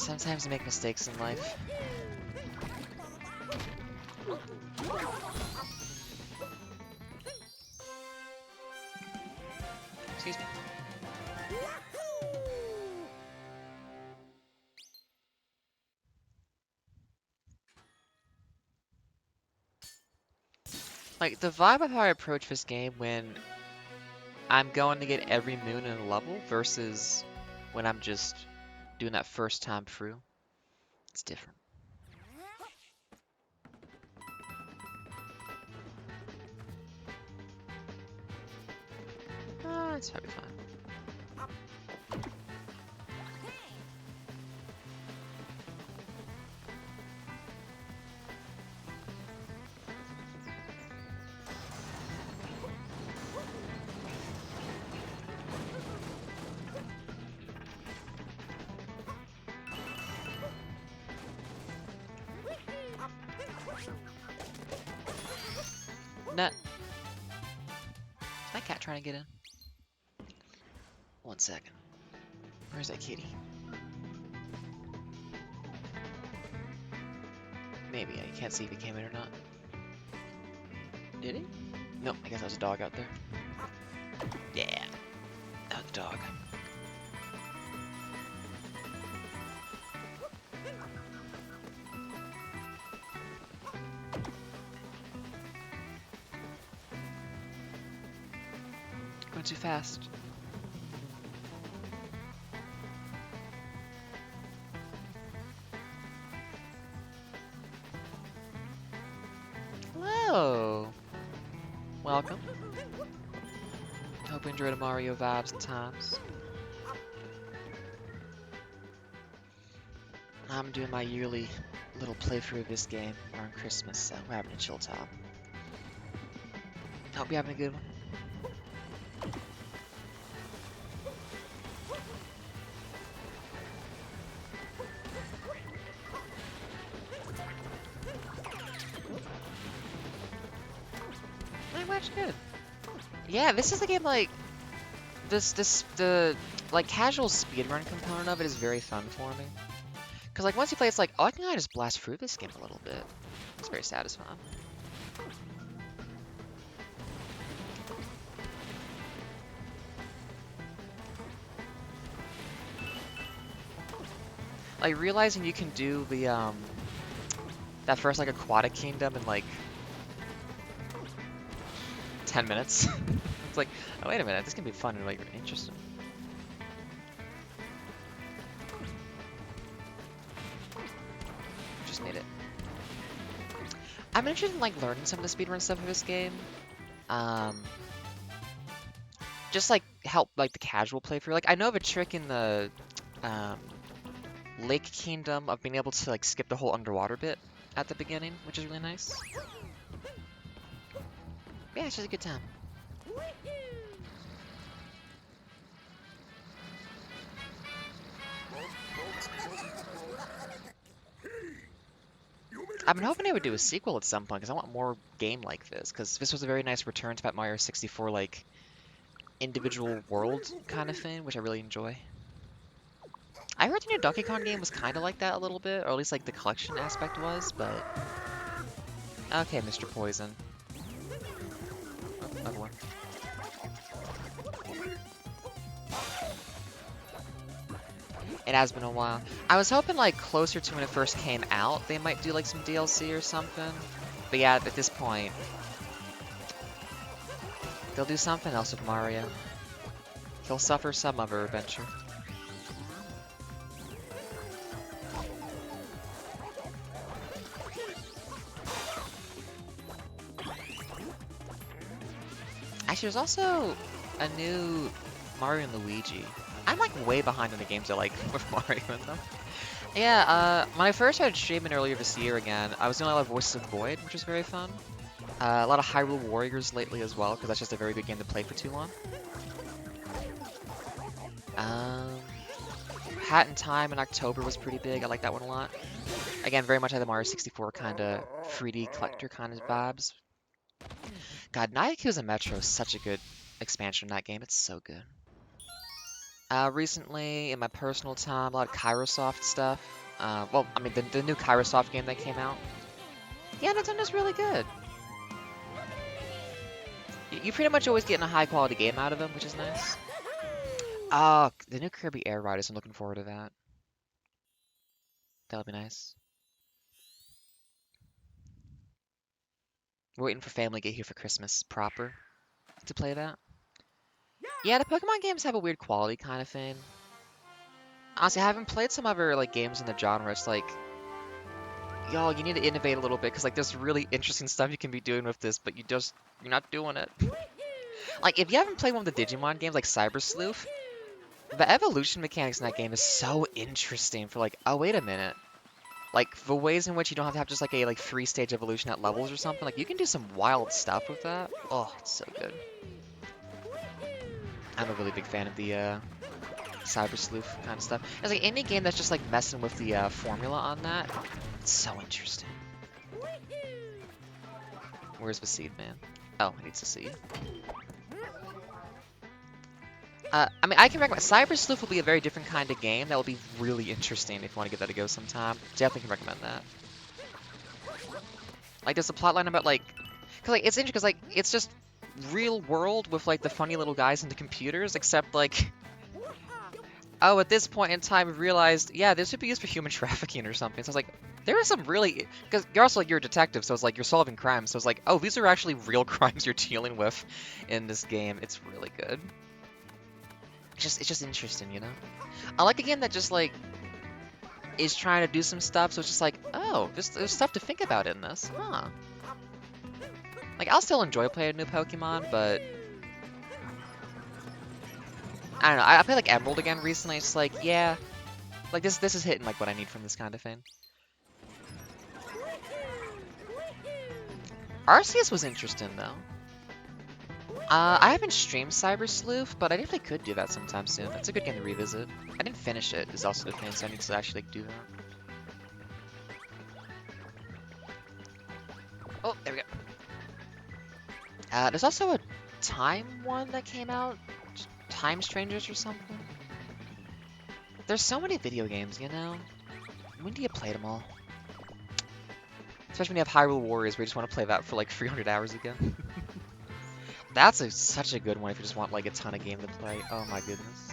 Sometimes you make mistakes in life. Excuse me. Like, the vibe of how I approach this game when I'm going to get every moon in a level versus when I'm just doing that first time through, it's different. It's probably fine. Nut. Is my cat trying to get in? 1 second. Where's that kitty? Maybe, yeah, you can't see if he came in or not. Did he? Nope, I guess that was a dog out there. Yeah, that was a dog. Going too fast. Hello. Welcome. Hope you enjoy the Mario vibes and times. I'm doing my yearly little playthrough of this game around Christmas, so we're having a chill time. Hope you're having a good one. I'm actually good. Yeah, this is the game like the like casual speedrun component of it is very fun for me. Cause like once you play, it's like, oh, I can kinda just blast through this game a little bit. It's very satisfying. Like realizing you can do the that first like aquatic kingdom in like 10 minutes. It's like, oh wait a minute, this can be fun and like interesting. Just made it. I'm interested in like learning some of the speedrun stuff of this game. Just like help like the casual playthrough. Like I know of a trick in the Lake Kingdom of being able to like skip the whole underwater bit at the beginning, which is really nice. Yeah, it's just a good time. I've been hoping they would do a sequel at some point because I want more game like this. Because this was a very nice return to that Mario 64 like individual world kind of thing, which I really enjoy. I heard the new Donkey Kong game was kind of like that a little bit, or at least like the collection aspect was, but okay, Mr. Poison. Oh, another one. It has been a while. I was hoping like closer to when it first came out, they might do like some DLC or something. But yeah, at this point, they'll do something else with Mario. He'll suffer some other adventure. Actually, there's also a new Mario and Luigi. I'm like way behind in the games I like with Mario and them. Yeah, when I first started streaming earlier this year again, I was doing a lot of Voices of the Void, which was very fun. A lot of Hyrule Warriors lately as well, because that's just a very good game to play for too long. Hat in Time in October was pretty big. I like that one a lot. Again, very much like the Mario 64 kind of 3D collector kind of vibes. God, Yakuza Metro is such a good expansion in that game. It's so good. Recently, in my personal time, a lot of Kairosoft stuff. Well, I mean, the new Kairosoft game that came out. Yeah, Nintendo's really good. You pretty much always getting a high-quality game out of them, which is nice. Oh, the new Kirby Air Riders, I'm looking forward to that. That'll be nice. We're waiting for family to get here for Christmas proper to play that. Yeah, the Pokemon games have a weird quality kind of thing. Honestly, I haven't played some other like games in the genre. It's like, y'all, you need to innovate a little bit because like there's really interesting stuff you can be doing with this, but you're not doing it. Like if you haven't played one of the Digimon games like Cyber Sleuth, the evolution mechanics in that game is so interesting. For like, oh wait a minute, like the ways in which you don't have to have just like a like 3-stage evolution at levels or something. Like you can do some wild stuff with that. Oh, it's so good. I'm a really big fan of the Cyber Sleuth kind of stuff. It's like any game that's just like messing with the formula on that. It's so interesting. Where's the seed, man? Oh, he needs a seed. I mean, I can recommend Cyber Sleuth will be a very different kind of game that will be really interesting if you want to give that a go sometime. Definitely can recommend that. Like, there's a plotline about like, cause like it's interesting because like it's just real world with like the funny little guys into computers, except like, oh, at this point in time, we realized, yeah, this would be used for human trafficking or something. So I was like, there are some really, because you're also like you're a detective, so it's like you're solving crimes. So it's like, oh, these are actually real crimes you're dealing with in this game. It's really good. It's just interesting, you know. I like a game that just like is trying to do some stuff. So it's just like, oh, there's stuff to think about in this, huh? Like I'll still enjoy playing a new Pokemon, but I don't know. I played like Emerald again recently. It's like, yeah, like this is hitting like what I need from this kind of thing. Arceus was interesting though. I haven't streamed Cyber Sleuth, but I definitely could do that sometime soon. It's a good game to revisit. I didn't finish it, is also the thing, so I need to actually like, do that. Oh, there we go. There's also a Time one that came out. Time Strangers or something. There's so many video games, you know? When do you play them all? Especially when you have Hyrule Warriors, where you just want to play that for like 300 hours again. That's such a good one if you just want like a ton of game to play. Oh my goodness.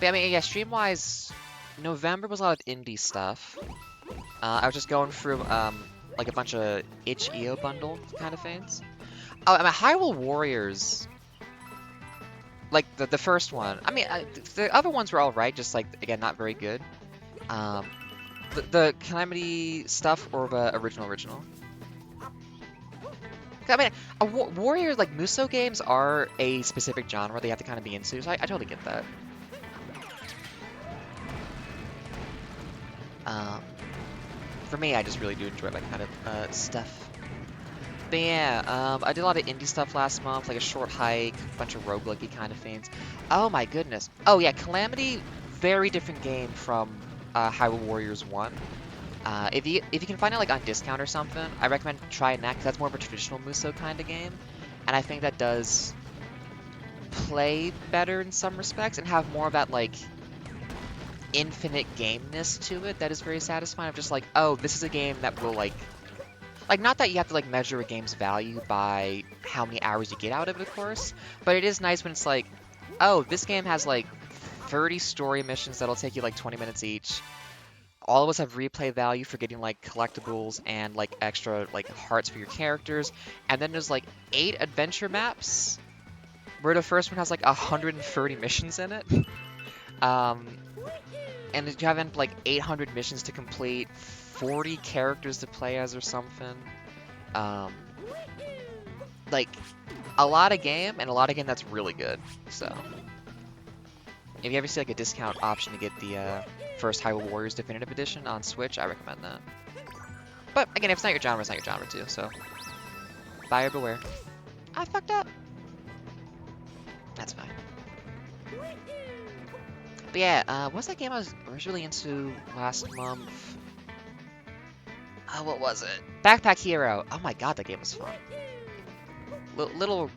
But I mean, yeah, stream-wise, November was a lot of indie stuff. I was just going through like a bunch of itch.io bundle kind of things. Oh, I mean, Hyrule Warriors, like the first one. I mean, the other ones were all right, just like again not very good. The Calamity stuff or the original? I mean, Warrior, like, Musou games are a specific genre they have to kind of be into, so I totally get that. For me, I just really do enjoy that kind of stuff. But yeah, I did a lot of indie stuff last month, like a short hike, a bunch of roguelike kind of things. Oh my goodness. Oh yeah, Calamity, very different game from Hyrule Warriors 1. If you can find it like on discount or something, I recommend trying that because that's more of a traditional Musou kind of game, and I think that does play better in some respects and have more of that like infinite gameness to it that is very satisfying. Of just like, oh, this is a game that will like not that you have to like measure a game's value by how many hours you get out of it, of course, but it is nice when it's like, oh, this game has like 30 story missions that'll take you like 20 minutes each. All of us have replay value for getting like collectibles and like extra like hearts for your characters, and then there's like 8 adventure maps where the first one has like 130 missions in it. And you have like 800 missions to complete, 40 characters to play as or something. Like a lot of game, and a lot of game that's really good. So if you ever see like a discount option to get the first Hyrule Warriors Definitive Edition on Switch, I recommend that. But again, if it's not your genre, it's not your genre too, so buyer beware. I fucked up. That's fine. But yeah, what's that game I was really into last month? Oh, what was it? Backpack Hero. Oh my god, that game was fun. little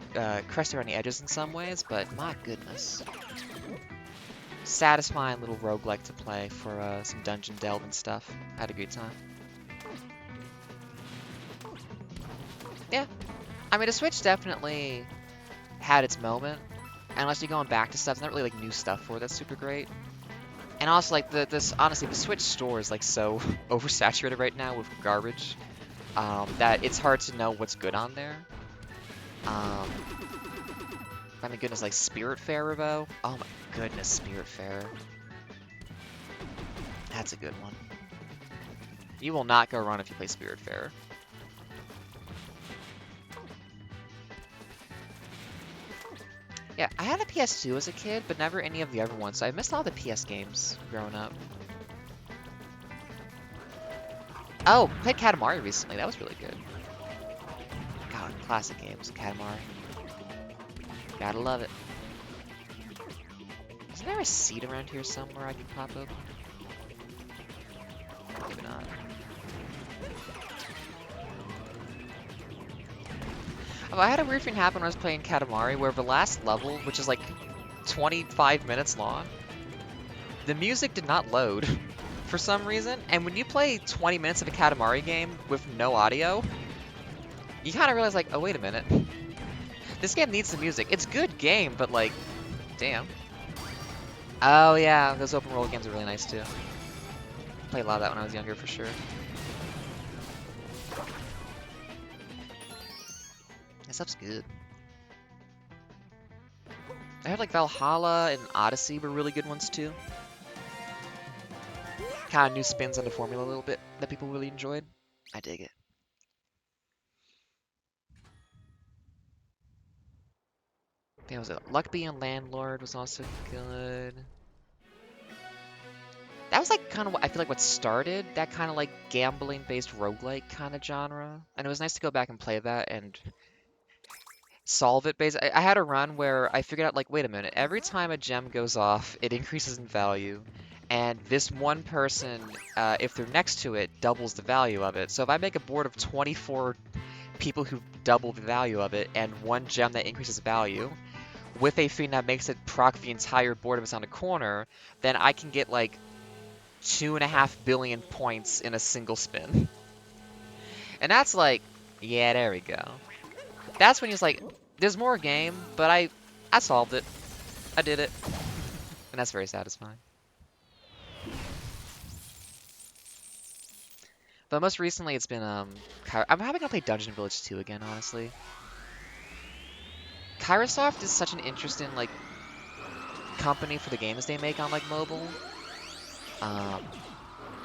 crusty around the edges in some ways, but my goodness. Satisfying little roguelike to play for some dungeon delve and stuff. I had a great time. Yeah, I mean, the Switch definitely had its moment. And unless you're going back to stuff, there's not really like new stuff for it that's super great. And also, like honestly, the Switch store is like so oversaturated right now with garbage that it's hard to know what's good on there. I mean, goodness, like Spiritfarer though. Oh my goodness, Spiritfarer. That's a good one. You will not go wrong if you play Spiritfarer. Yeah, I had a PS2 as a kid, but never any of the other ones, so I missed all the PS games growing up. Oh, played Katamari recently. That was really good. God, classic games, Katamari. Gotta love it. Is there a seat around here somewhere I can pop open? Maybe not. Oh, I had a weird thing happen when I was playing Katamari, where the last level, which is like 25 minutes long, the music did not load for some reason. And when you play 20 minutes of a Katamari game with no audio, you kind of realize like, oh, wait a minute. This game needs the music. It's a good game, but like, damn. Oh yeah, those open world games are really nice too. Played a lot of that when I was younger for sure. That stuff's good. I heard like Valhalla and Odyssey were really good ones too. Kind of new spins on the formula a little bit that people really enjoyed. I dig it. That was it. Luck Being Landlord was also good. That was like kind of what I feel like what started that kind of like gambling-based roguelike kind of genre. And it was nice to go back and play that and solve it. Basically, I had a run where I figured out like, wait a minute, every time a gem goes off, it increases in value. And this one person, if they're next to it, doubles the value of it. So if I make a board of 24 people who double the value of it and one gem that increases value, with a thing that makes it proc the entire board if it's on a corner, then I can get like 2.5 billion points in a single spin. And that's like, yeah, there we go. That's when he's like, there's more game, but I solved it. I did it. And that's very satisfying. But most recently it's been, I'm having to play Dungeon Village 2 again, honestly. Kairosoft is such an interesting, like, company for the games they make on, like, mobile.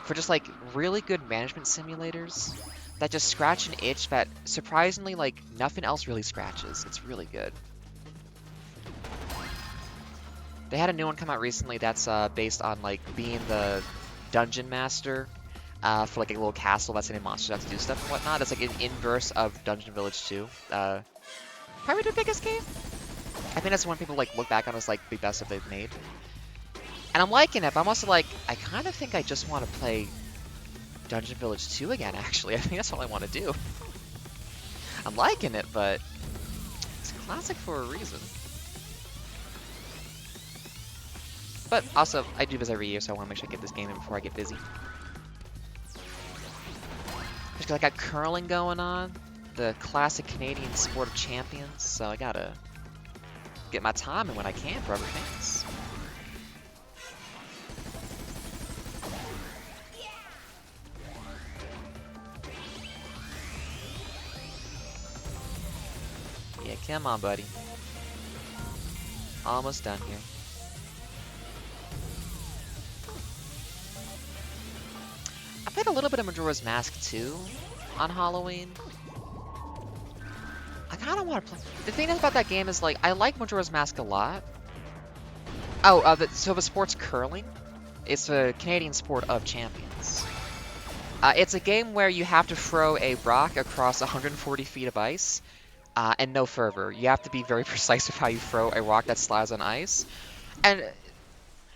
For just, like, really good management simulators that just scratch an itch that, surprisingly, like, nothing else really scratches. It's really good. They had a new one come out recently that's based on, like, being the dungeon master for, like, a little castle that's in a monster that has to do stuff and whatnot. It's, like, an inverse of Dungeon Village 2. Probably their biggest game. I think that's one people, like, look back on as, like, the best stuff they've made. And I'm liking it, but I'm also like, I kind of think I just want to play Dungeon Village 2 again, actually. I think that's all I want to do. I'm liking it, but it's a classic for a reason. But also, I do this every year, so I want to make sure I get this game in before I get busy. Just 'cause I got curling going on, the classic Canadian sport of champions, so I gotta get my time in when I can for other things. Yeah, come on, buddy. Almost done here. I played a little bit of Majora's Mask 2 on Halloween. I kind of want to play. The thing about that game is, like, I like Majora's Mask a lot. Oh, so the sport's curling. It's a Canadian sport of champions. It's a game where you have to throw a rock across 140 feet of ice. And no further. You have to be very precise with how you throw a rock that slides on ice. And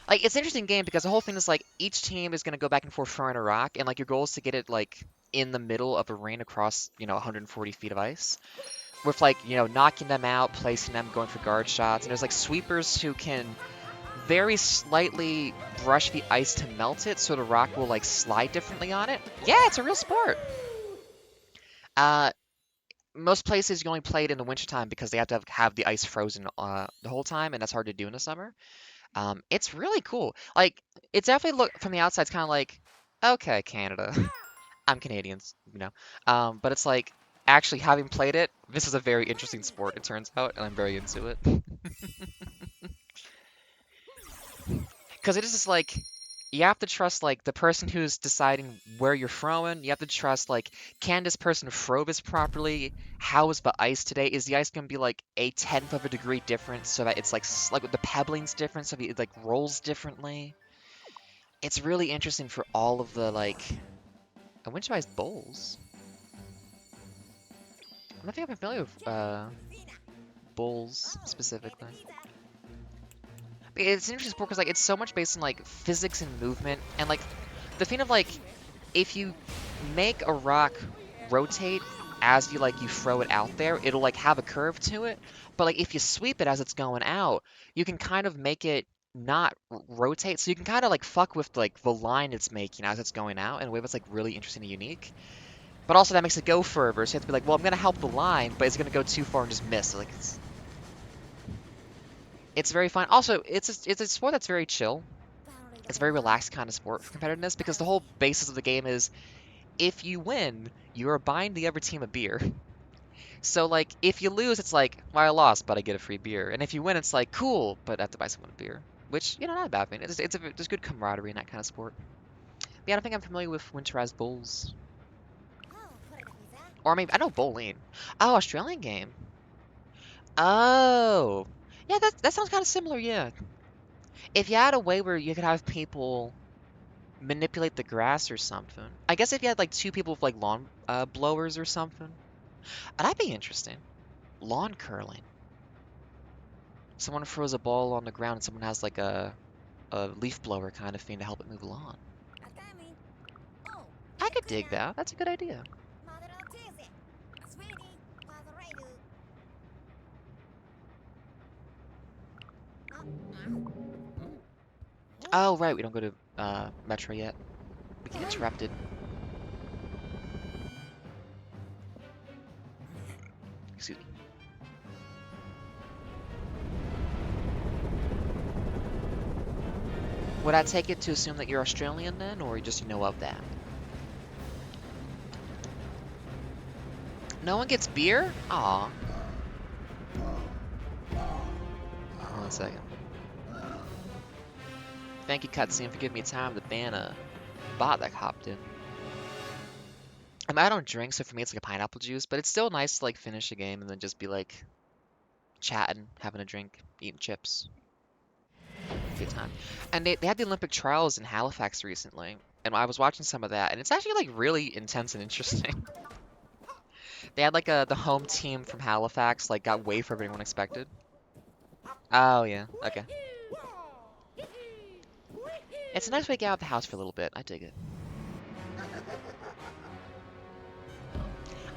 Like, it's an interesting game because the whole thing is like each team is gonna go back and forth throwing a rock, and like your goal is to get it like in the middle of a ring across 140 feet of ice, with like knocking them out, placing them, going for guard shots, and there's like sweepers who can very slightly brush the ice to melt it, so the rock will like slide differently on it. Yeah, it's a real sport. Uh, Most places you only play it in the wintertime because they have to have the ice frozen the whole time, and that's hard to do in the summer. It's really cool. Like, it's definitely look from the outside, it's kind of like, okay, Canada. I'm Canadian. But it's like actually having played it, this is a very interesting sport, it turns out, and I'm very into it. Because it is just like you have to trust like the person who's deciding where you're throwing. You have to trust like, can this person throw this properly? How is the ice today? Is the ice gonna be like a tenth of a degree different so that it's like the pebbling's different so it like rolls differently? It's really interesting for all of the like winterized bowls. I don't think I'm familiar with bowls specifically. It's an interesting sport because like it's so much based on like physics and movement, and like the thing of like if you make a rock rotate as you throw it out there, it'll like have a curve to it. But like if you sweep it as it's going out, you can kind of make it not rotate, so you can kind of like fuck with like the line it's making as it's going out in a way that's like really interesting and unique. But also that makes it go further, so you have to be like, well, I'm gonna help the line, but it's gonna go too far and just miss. Like it's very fun. Also, it's a sport that's very chill. It's a very relaxed kind of sport for competitiveness because the whole basis of the game is if you win, you're buying the other team a beer. So like if you lose, it's like, well, I lost, but I get a free beer. And if you win, it's like, cool, but I have to buy someone a beer. Which, not a bad thing. There's good camaraderie in that kind of sport. But yeah, I don't think I'm familiar with winterized bowls. Or maybe, I know bowling. Oh, Australian game. Oh. Yeah, that sounds kind of similar, yeah. If you had a way where you could have people manipulate the grass or something. I guess if you had like two people with like lawn blowers or something. That'd be interesting. Lawn curling. Someone throws a ball on the ground and someone has like a leaf blower kind of thing to help it move along. I could dig that. That's a good idea. Oh, right. We don't go to Metro yet. We get interrupted. Excuse me. Would I take it to assume that you're Australian then, or just you know of that? No one gets beer? Aw. Hold on a second. Thank you, cutscene, for giving me time to ban a bot that hopped in. I mean, I don't drink, so for me it's like a pineapple juice, but it's still nice to like finish a game and then just be like chatting, having a drink, eating chips. Good time. And they had the Olympic trials in Halifax recently, and I was watching some of that, and it's actually like really intense and interesting. They had like the home team from Halifax like got way further than anyone expected. Oh yeah, okay. It's a nice way to get out of the house for a little bit. I dig it.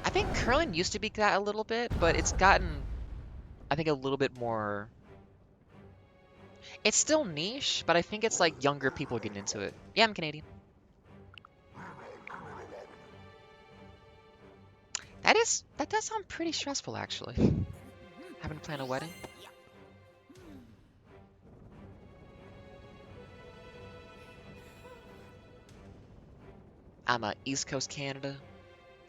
I think curling used to be that a little bit, but it's gotten, I think, a little bit more. It's still niche, but I think it's like younger people getting into it. Yeah, I'm Canadian. That does sound pretty stressful, actually. Having to plan a wedding. I'm East Coast Canada.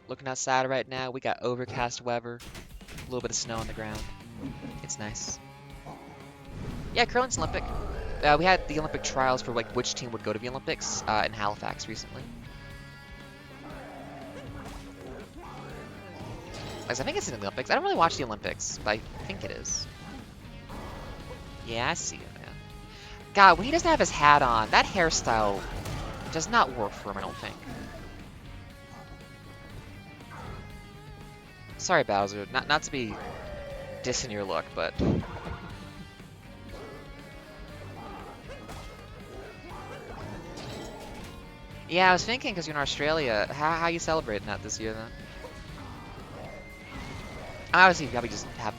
Looking outside right now, we got overcast weather, a little bit of snow on the ground. It's nice. Yeah, curling's Olympic. We had the Olympic trials for like which team would go to the Olympics in Halifax recently. I think it's in the Olympics. I don't really watch the Olympics, but I think it is. Yeah, I see it, man. God, when he doesn't have his hat on, that hairstyle does not work for him, I don't think. Sorry, Bowser. Not to be dissing your look, but Yeah, I was thinking because you're in Australia, how you celebrating that this year then? Obviously, you probably just have,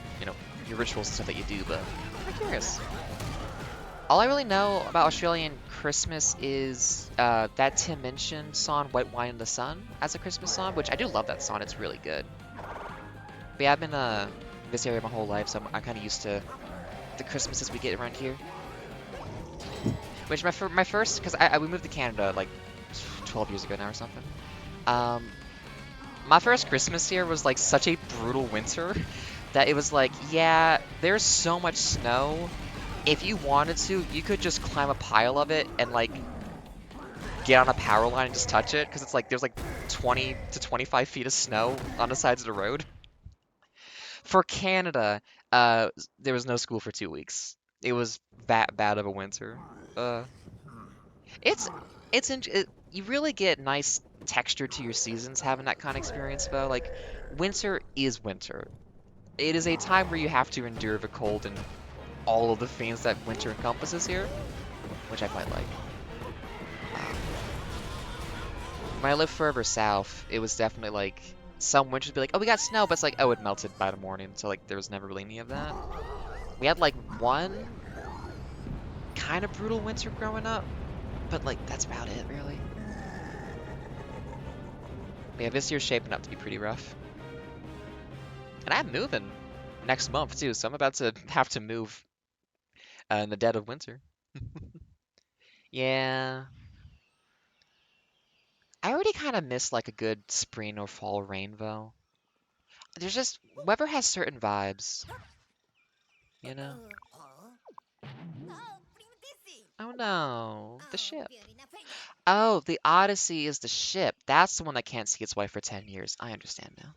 your rituals and stuff that you do, but I'm curious. All I really know about Australian Christmas is that Tim Minchin song, White Wine in the Sun, as a Christmas song, which I do love that song. It's really good. But yeah, I've been in this area my whole life, so I'm kind of used to the Christmases we get around here. Which my first, because we moved to Canada like 12 years ago now or something. Um, my first Christmas here was like such a brutal winter that it was like, yeah, there's so much snow. If you wanted to, you could just climb a pile of it and like get on a power line and just touch it, because it's like there's like 20 to 25 feet of snow on the sides of the road. For Canada, there was no school for 2 weeks. It was that bad of a winter. Uh, it's you really get nice texture to your seasons having that kind of experience though. Like winter is winter. It is a time where you have to endure the cold and all of the things that winter encompasses here, which I quite like. Um, when I lived further south, it was definitely like some winters would be like, oh, we got snow, but it's like, oh, it melted by the morning, so like there was never really any of that. We had like one kind of brutal winter growing up, but like that's about it really. But yeah, this year's shaping up to be pretty rough. And I'm moving next month too, so I'm about to have to move in the dead of winter. Yeah, I already kind of miss like a good spring or fall rain though. There's just weather has certain vibes, you know? Oh no, the ship. Oh, the Odyssey is the ship. That's the one that can't see its wife for 10 years. I understand now.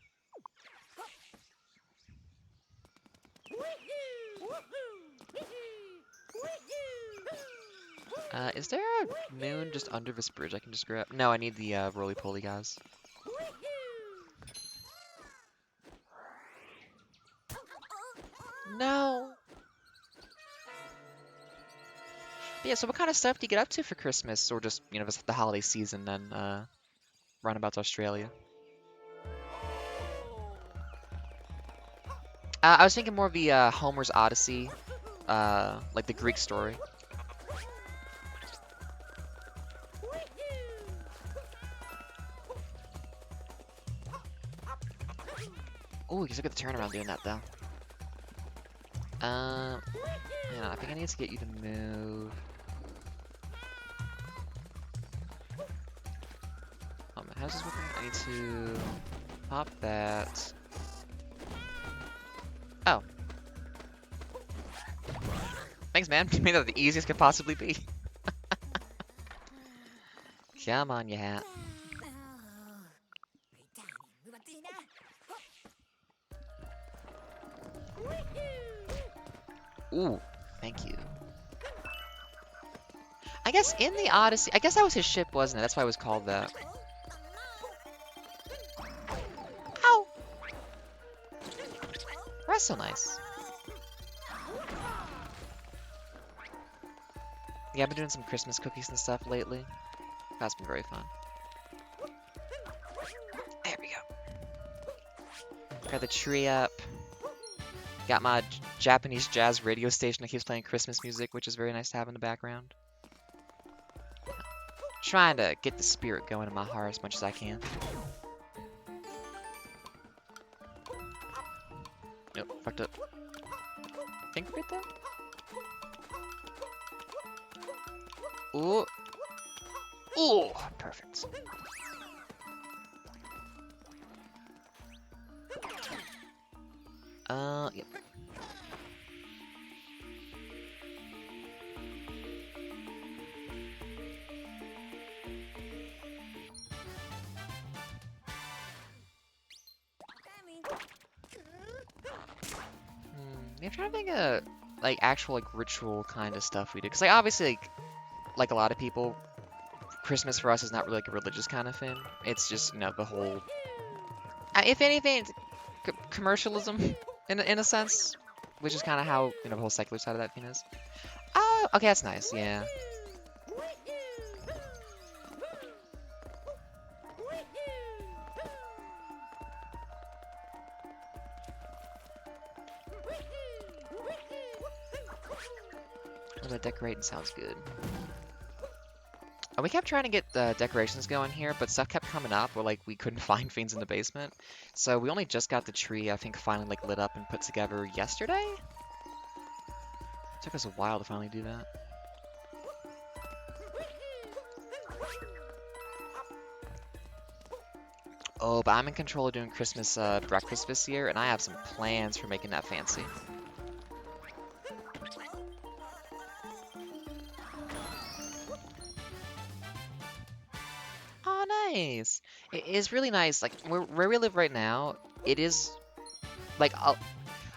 Is there a moon just under this bridge I can just grab? No, I need the roly-poly guys. No. But yeah, so what kind of stuff do you get up to for Christmas, or just, the holiday season then, roundabouts Australia? I was thinking more of the Homer's Odyssey, like the Greek story. Oh, you look at the turnaround doing that though. Yeah, I think I need to get you to move. How's this working? I need to pop that. Oh. Thanks, man. You made that the easiest could possibly be. Come on, you hat. Ooh, thank you. I guess in the Odyssey, I guess that was his ship, wasn't it? That's why it was called that. Ow! That's so nice. Yeah, I've been doing some Christmas cookies and stuff lately. That's been very fun. There we go. Got the tree up. Got my Japanese jazz radio station that keeps playing Christmas music, which is very nice to have in the background. Trying to get the spirit going in my heart as much as I can. Nope, fucked up. Think right there? Ooh. Ooh, perfect. Yep. I'm trying to think of like actual like ritual kind of stuff we do, because like obviously like a lot of people, Christmas for us is not really like a religious kind of thing. It's just the whole, if anything, it's commercialism in a sense, which is kind of how the whole secular side of that thing is. Oh, okay, that's nice. Yeah. Oh, that decorating sounds good. And we kept trying to get the decorations going here, but stuff kept coming up where like we couldn't find things in the basement. So we only just got the tree, I think, finally like lit up and put together yesterday. It took us a while to finally do that. Oh, but I'm in control of doing Christmas breakfast this year, and I have some plans for making that fancy. Oh, nice. It is really nice. Like, where we live right now, it is, like,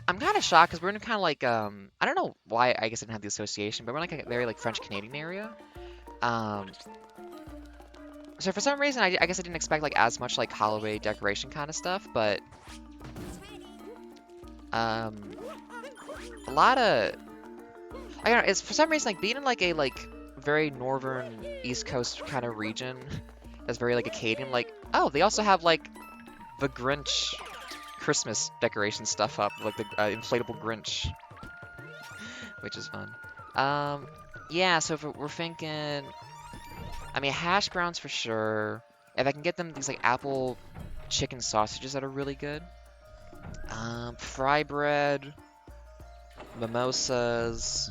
I'm kind of shocked because we're in kind of like, I don't know why, I guess I didn't have the association, but we're in like a very, like, French-Canadian area. Um, so for some reason, I guess I didn't expect, like, as much, like, holiday decoration kind of stuff, but, a lot of, I don't know, it's for some reason, like, being in, like, a, like, very northern East Coast kind of region that's very, like, Acadian, like, oh, they also have, like, the Grinch Christmas decoration stuff up, like the inflatable Grinch, which is fun. Yeah, so if we're thinking, I mean, hash browns for sure. If I can get them these, like, apple chicken sausages that are really good. Fry bread, mimosas.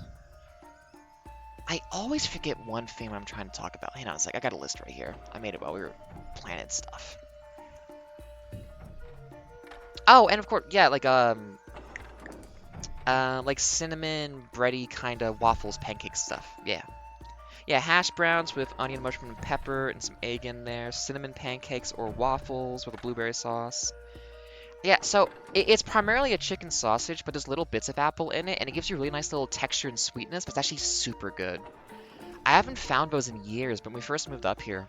I always forget one thing when I'm trying to talk about. Hang on a sec, I got a list right here. I made it while we were planning stuff. Oh, and of course, yeah, like cinnamon bready kind of waffles, pancake stuff. Yeah. Yeah, hash browns with onion, mushroom, and pepper, and some egg in there. Cinnamon pancakes or waffles with a blueberry sauce. Yeah, so it's primarily a chicken sausage, but there's little bits of apple in it, and it gives you a really nice little texture and sweetness, but it's actually super good. I haven't found those in years, but when we first moved up here,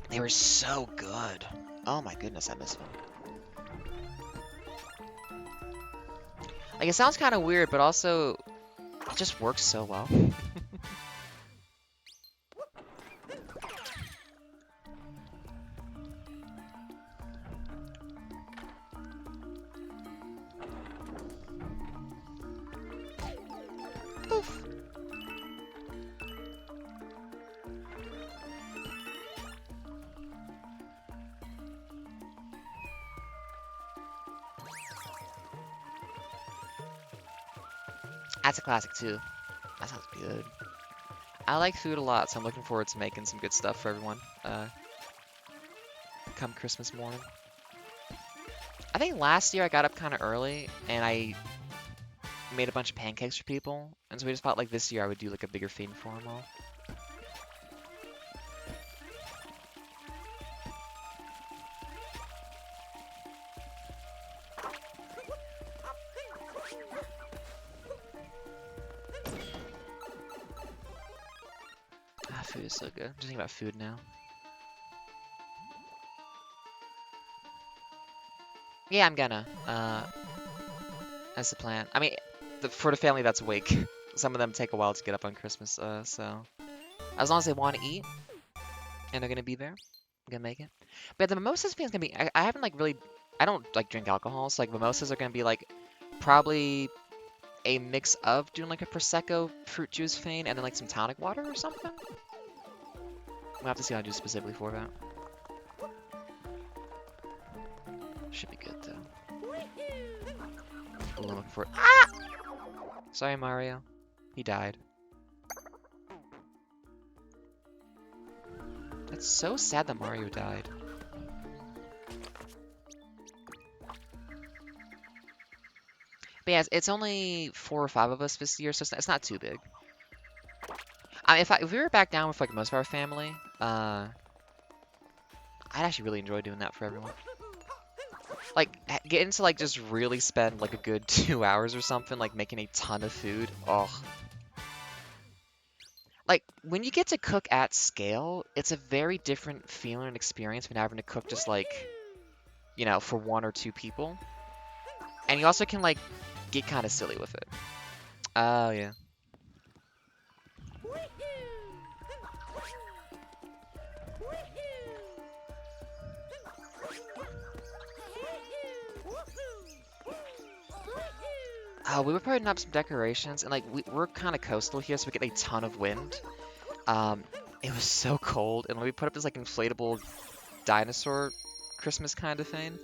they were so good. Oh my goodness, I miss them. Like, it sounds kind of weird, but also, it just works so well. Oof. That's a classic, too. That sounds good. I like food a lot, so I'm looking forward to making some good stuff for everyone come Christmas morning. I think last year I got up kind of early, and I made a bunch of pancakes for people, and so we just thought, like, this year I would do, like, a bigger theme for them all. Ah, food is so good. I'm just thinking about food now. Yeah, I'm gonna. That's the plan. I mean, for the family that's awake, some of them take a while to get up on Christmas, so as long as they want to eat and they're gonna be there, I'm gonna make it. But the mimosas thing is gonna be. I haven't like really. I don't like drink alcohol, so like mimosas are gonna be like probably a mix of doing like a prosecco fruit juice thing and then like some tonic water or something. We'll have to see what I do specifically for that. Should be good though. I'm looking for. Ah! Sorry, Mario. He died. That's so sad that Mario died. But yeah, it's only 4 or 5 of us this year, so it's not too big. I mean, if we were back down with like most of our family, I'd actually really enjoy doing that for everyone. Like, getting to like just really spend like a good 2 hours or something, like making a ton of food. Oh. Like, when you get to cook at scale, it's a very different feeling and experience than having to cook just like, you know, for 1 or 2 people. And you also can like get kind of silly with it. Oh, yeah. We were putting up some decorations, and like we're kind of coastal here, so we get a ton of wind. It was so cold, and we put up this like inflatable dinosaur Christmas kind of thing.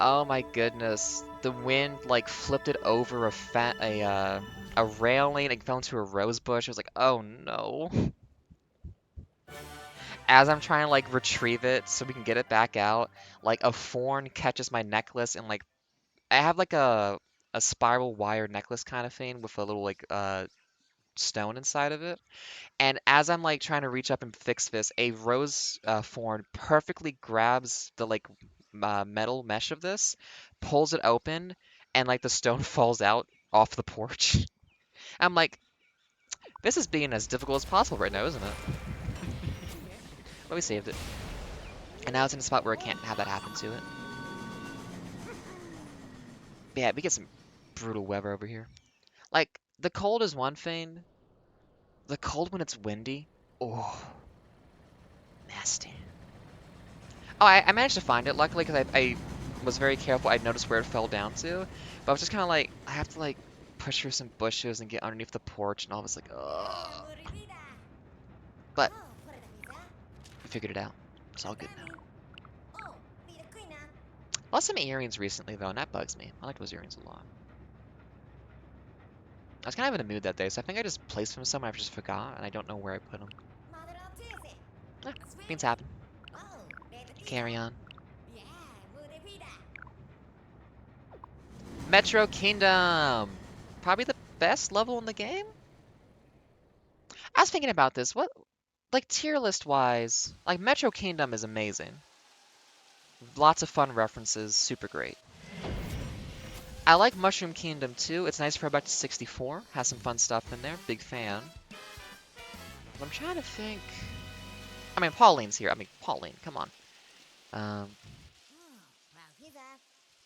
Oh my goodness, the wind like flipped it over a railing and fell into a rose bush. I was like, oh no. As I'm trying to like retrieve it so we can get it back out, like a thorn catches my necklace and like I have like a spiral wire necklace kind of thing with a little like stone inside of it. And as I'm like trying to reach up and fix this, a rose thorn perfectly grabs the like metal mesh of this, pulls it open, and like the stone falls out off the porch. I'm like, this is being as difficult as possible right now, isn't it? But we saved it. And now it's in a spot where I can't have that happen to it. But yeah, we get some brutal weather over here. Like, the cold is one thing. The cold when it's windy. Oh, nasty. Oh, I managed to find it, luckily, because I was very careful. I noticed where it fell down to. But I was just kind of like, I have to, like, push through some bushes and get underneath the porch, and all was like, ugh. But we figured it out. It's all good now. Lost some earrings recently, though, and that bugs me. I like those earrings a lot. I was kind of in a mood that day, so I think I just placed them somewhere. I just forgot, and I don't know where I put them. Eh, things happen. Carry on. Metro Kingdom! Probably the best level in the game? I was thinking about this. What, like, tier list wise, like, Metro Kingdom is amazing. Lots of fun references, super great. I like Mushroom Kingdom too. It's nice for about 64. Has some fun stuff in there. Big fan. But I'm trying to think. I mean, Pauline's here. I mean, Pauline, come on. Um,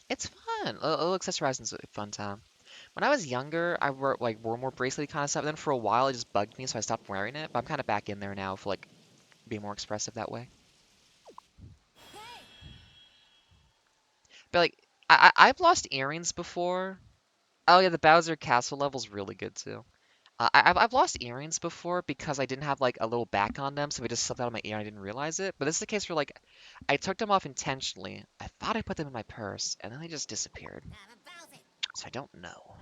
it's fun. A little accessorizing's a fun time. When I was younger, I wore more bracelet kind of stuff. Then for a while, it just bugged me, so I stopped wearing it. But I'm kind of back in there now for like being more expressive that way. But like, I've lost earrings before. Oh yeah, the Bowser Castle level's really good too. I've lost earrings before because I didn't have like a little back on them, so they just slipped out of my ear and I didn't realize it. But this is the case where like I took them off intentionally. I thought I put them in my purse, and then they just disappeared. So I don't know.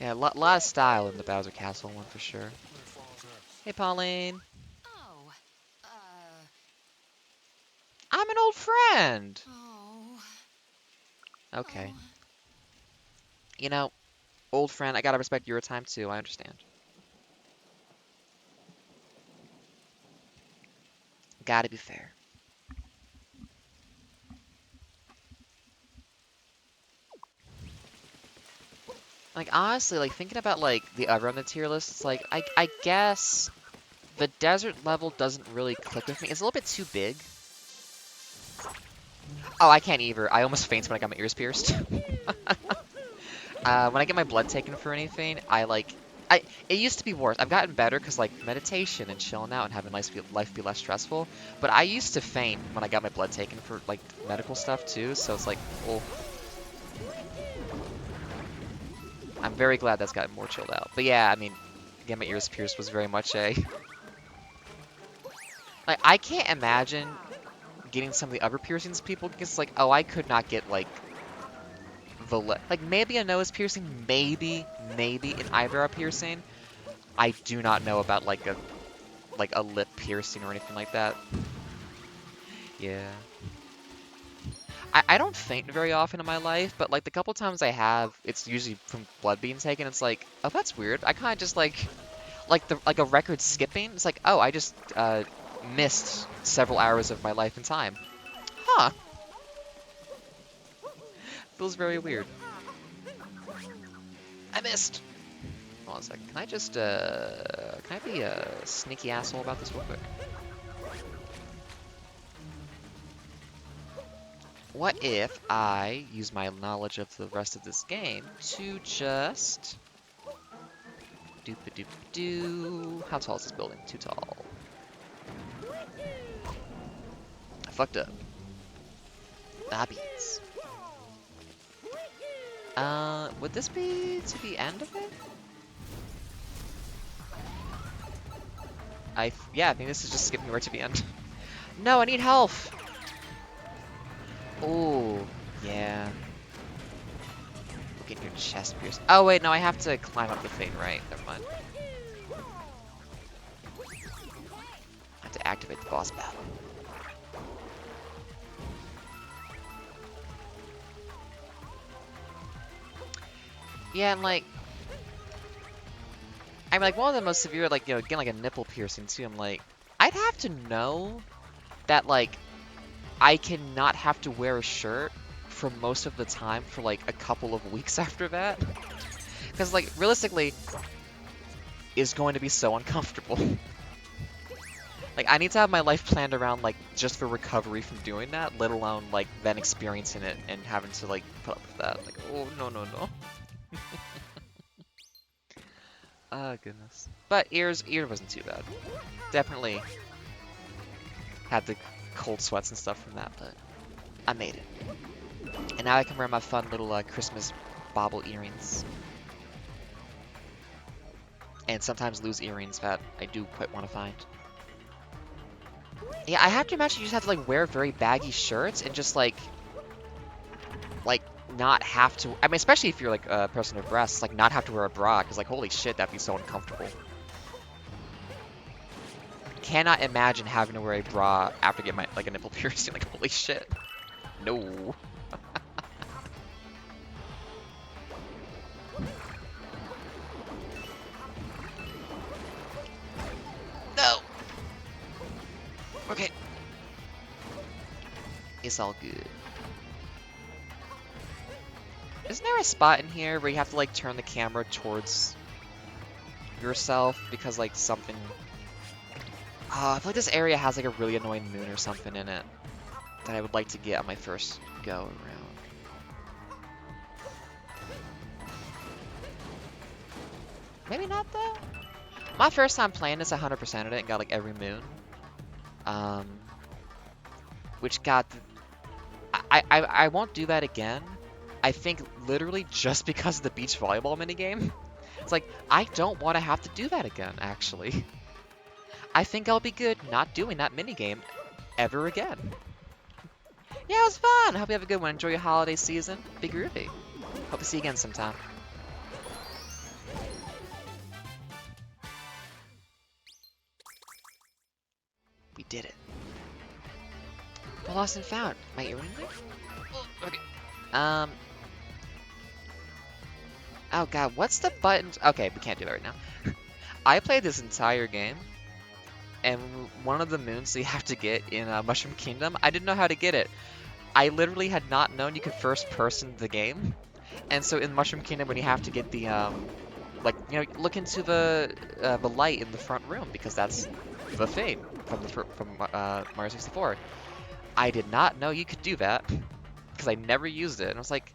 Yeah, a lot of style in the Bowser Castle one for sure. Hey, Pauline. Oh, I'm an old friend. oh, Okay. oh. You know, old friend, I gotta respect your time too. I understand. Gotta be fair. Like honestly, like thinking about like the other on the tier list, it's like I guess the desert level doesn't really click with me. It's a little bit too big. Oh, I can't either. I almost fainted when I got my ears pierced. When I get my blood taken for anything, it used to be worse. I've gotten better because like meditation and chilling out and having life be less stressful. But I used to faint when I got my blood taken for like medical stuff too. So it's like, oh, I'm very glad that's gotten more chilled out. But yeah, I mean, getting my ears pierced was very much a like I can't imagine getting some of the other piercings people get. It's like, oh, I could not get like like maybe a nose piercing, maybe an eyebrow piercing. I do not know about like a lip piercing or anything like that. Yeah. I don't faint very often in my life, but like the couple times I have, it's usually from blood being taken. It's like, oh, that's weird. I kind of just like a record skipping. It's like, oh, I just missed several hours of my life and time. Huh. Feels very weird. I missed. Hold on a second. Can I just can I be a sneaky asshole about this real quick? What if I use my knowledge of the rest of this game to just doop-a-doop-doo. How tall is this building? Too tall. I fucked up. Beans. Would this be to the end of it? Yeah, I think this is just skipping right to the end. No, I need health! Oh, yeah. Look at your chest pierce. Oh, wait, no, I have to climb up the thing, right? Never mind. I have to activate the boss battle. Yeah, and like, I'm like one of the most severe, like, you know, getting like a nipple piercing too. I'm like, I'd have to know that, like, I cannot have to wear a shirt for most of the time for like a couple of weeks after that. Because, like, realistically, is going to be so uncomfortable. Like, I need to have my life planned around, like, just for recovery from doing that, let alone, like, then experiencing it and having to, like, put up with that. Like, oh, no, no, no. Oh, goodness. But ear wasn't too bad. Definitely had the cold sweats and stuff from that, but I made it. And now I can wear my fun little Christmas bauble earrings. And sometimes lose earrings that I do quite want to find. Yeah, I have to imagine you just have to like wear very baggy shirts and just like not have to. I mean, especially if you're like a person with breasts, like not have to wear a bra because like holy shit, that'd be so uncomfortable. Cannot imagine having to wear a bra after get my like a nipple piercing. Like holy shit, no. No. Okay. It's all good. Isn't there a spot in here where you have to like turn the camera towards yourself because like something? I feel like this area has like a really annoying moon or something in it that I would like to get on my first go around. Maybe not though. My first time playing this, 100%ed it and got like every moon. Um, which got I won't do that again. I think literally just because of the beach volleyball minigame. It's like I don't want to have to do that again. Actually, I think I'll be good not doing that minigame ever again. Yeah, it was fun. I hope you have a good one. Enjoy your holiday season. Be groovy. Hope to see you again sometime. We did it. Well, lost and found. My earring? Oh, okay. Um. Oh god, what's the button? Okay, we can't do that right now. I played this entire game, and one of the moons that you have to get in Mushroom Kingdom, I didn't know how to get it. I literally had not known you could first person the game, and so in Mushroom Kingdom, when you have to get the like you know, look into the light in the front room because that's the thing from Mario 64. I did not know you could do that because I never used it, and I was like,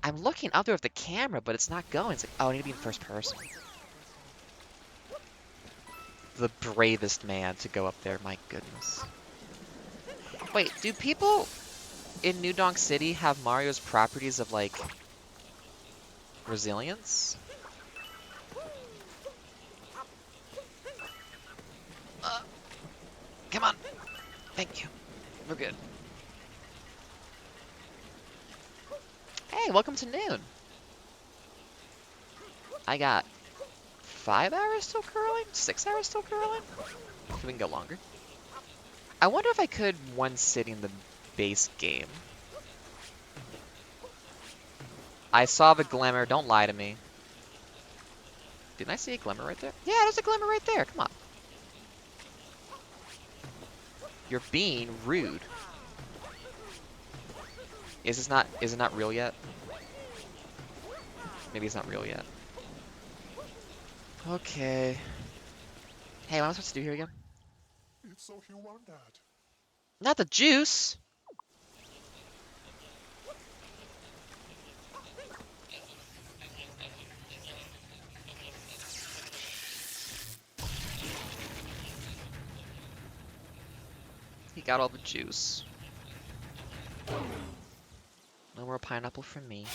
I'm looking up there with the camera, but it's not going. It's like, oh, I need to be in first person. The bravest man to go up there, my goodness. Wait, do people in New Donk City have Mario's properties of, like, resilience? Come on. Thank you. We're good. Hey, welcome to noon. I got 5 hours still curling? 6 hours still curling? We can go longer. I wonder if I could one sitting the base game. I saw the glimmer. Don't lie to me. Didn't I see a glimmer right there? Yeah, there's a glimmer right there. Come on. You're being rude. Is it not real yet? Maybe it's not real yet. Okay. Hey, what am I supposed to do here again? So you want that? Not the juice! He got all the juice. No more pineapple from me.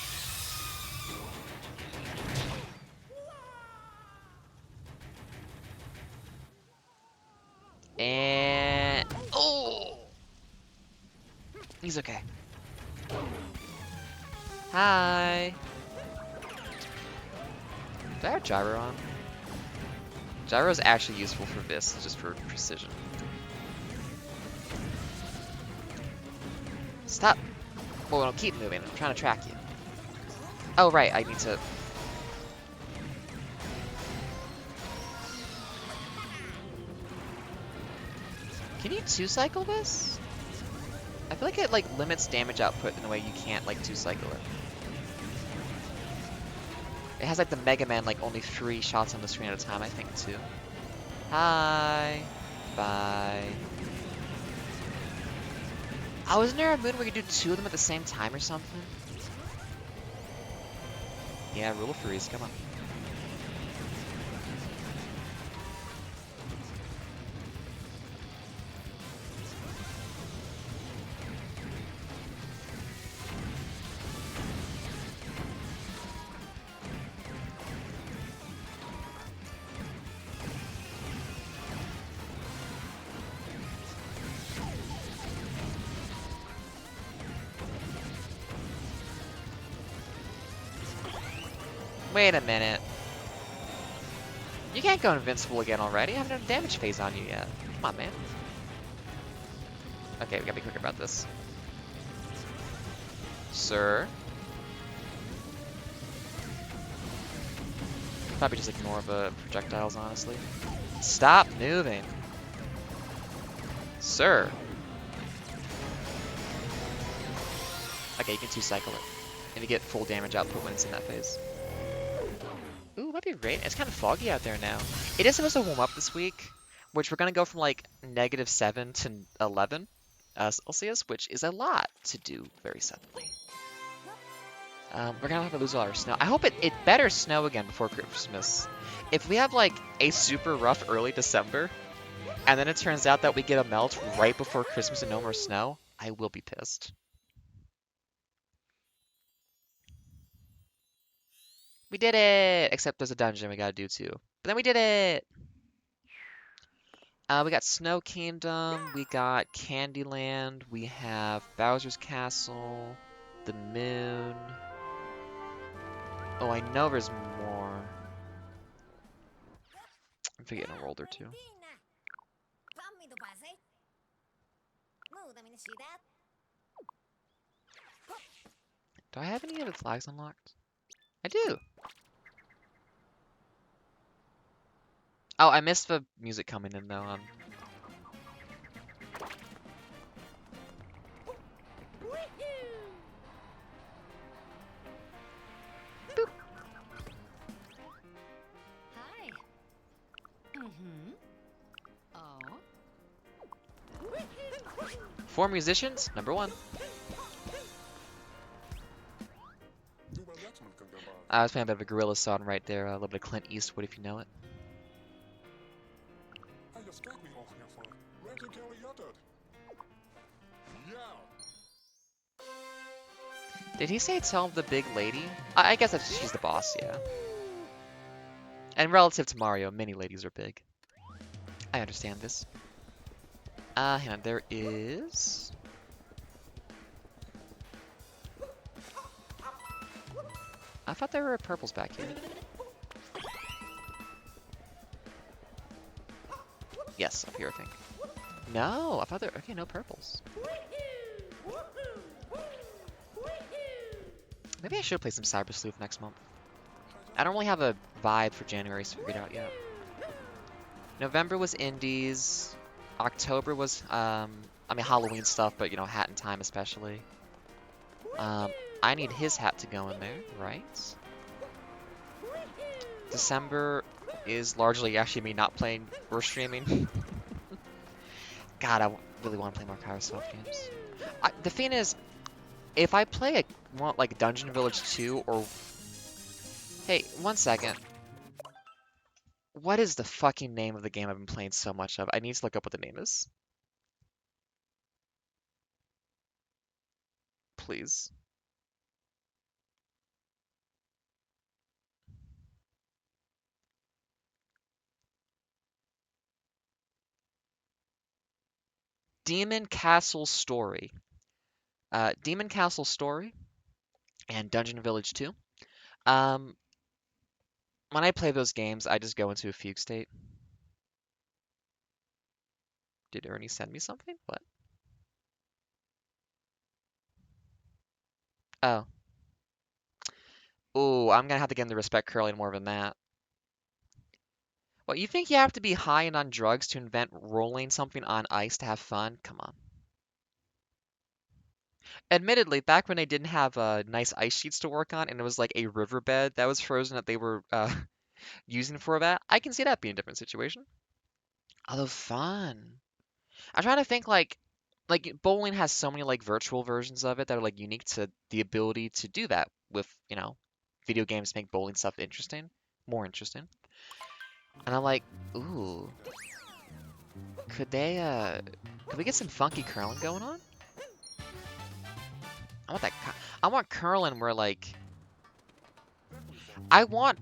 And oh, he's okay. Hi. Do I have gyro on? Gyro is actually useful for this, just for precision. Stop. Well, no, keep moving. I'm trying to track you. Oh, right. I need to. Can you two-cycle this? I feel like it like limits damage output in a way you can't like two-cycle it. It has like the Mega Man like only 3 shots on the screen at a time, I think too. Hi. Bye. Oh, isn't there a moon where you do 2 of them at the same time or something? Yeah, rule of threes, come on. Wait a minute. You can't go invincible again already. I haven't done a damage phase on you yet. Come on, man. Okay, we gotta be quick about this. Sir. Probably just ignore the projectiles, honestly. Stop moving. Sir. Okay, you can two-cycle it. And you get full damage output when it's in that phase. Ooh, it might be rain. It's kind of foggy out there now. It is supposed to warm up this week, which we're gonna go from like -7 to 11 Celsius, which is a lot to do very suddenly. We're gonna have to lose all our snow. I hope it better snow again before Christmas. If we have like a super rough early December, and then it turns out that we get a melt right before Christmas and no more snow, I will be pissed. We did it! Except there's a dungeon we gotta do too. But then we did it! We got Snow Kingdom, we got Candyland, we have Bowser's Castle, the moon. Oh, I know there's more. I'm forgetting a world or two. Do I have any of the flags unlocked? I do! Oh, I missed the music coming in though. Boop. Hi. Mm-hmm. Oh. 4 musicians, number 1. I was playing a bit of a gorilla song right there, a little bit of Clint Eastwood if you know it. Hey, you scared me off here for where'd you carry your dirt? Yeah. Did he say tell the big lady? I guess that's she's the boss, yeah. And relative to Mario, many ladies are big. I understand this. Hang on, there is... I thought there were purples back here. Yes, up here, I think. No, I thought there... Okay, no purples. Maybe I should play some Cyber Sleuth next month. I don't really have a vibe for January figured out yet. November was indies. October was, I mean, Halloween stuff, but, you know, Hat in Time especially. I need his hat to go in there, right? December is largely actually me not playing or streaming. God, I really want to play more Kairosoft games. The thing is, if I play like Dungeon Village 2 or... Hey, 1 second. What is the fucking name of the game I've been playing so much of? I need to look up what the name is. Please. Demon Castle Story. Demon Castle Story and Dungeon Village 2. Um, when I play those games, I just go into a fugue state. Did Ernie send me something? What? Oh. Ooh, I'm gonna have to get into respect curling more than that. What, you think you have to be high and on drugs to invent rolling something on ice to have fun? Come on. Admittedly, back when they didn't have nice ice sheets to work on and it was like a riverbed that was frozen that they were using for that, I can see that being a different situation. Although fun. I'm trying to think like bowling has so many like virtual versions of it that are like unique to the ability to do that with, video games make bowling stuff interesting, more interesting. And I'm like, ooh, could they could we get some funky curling going on? I want that I want curling where like I want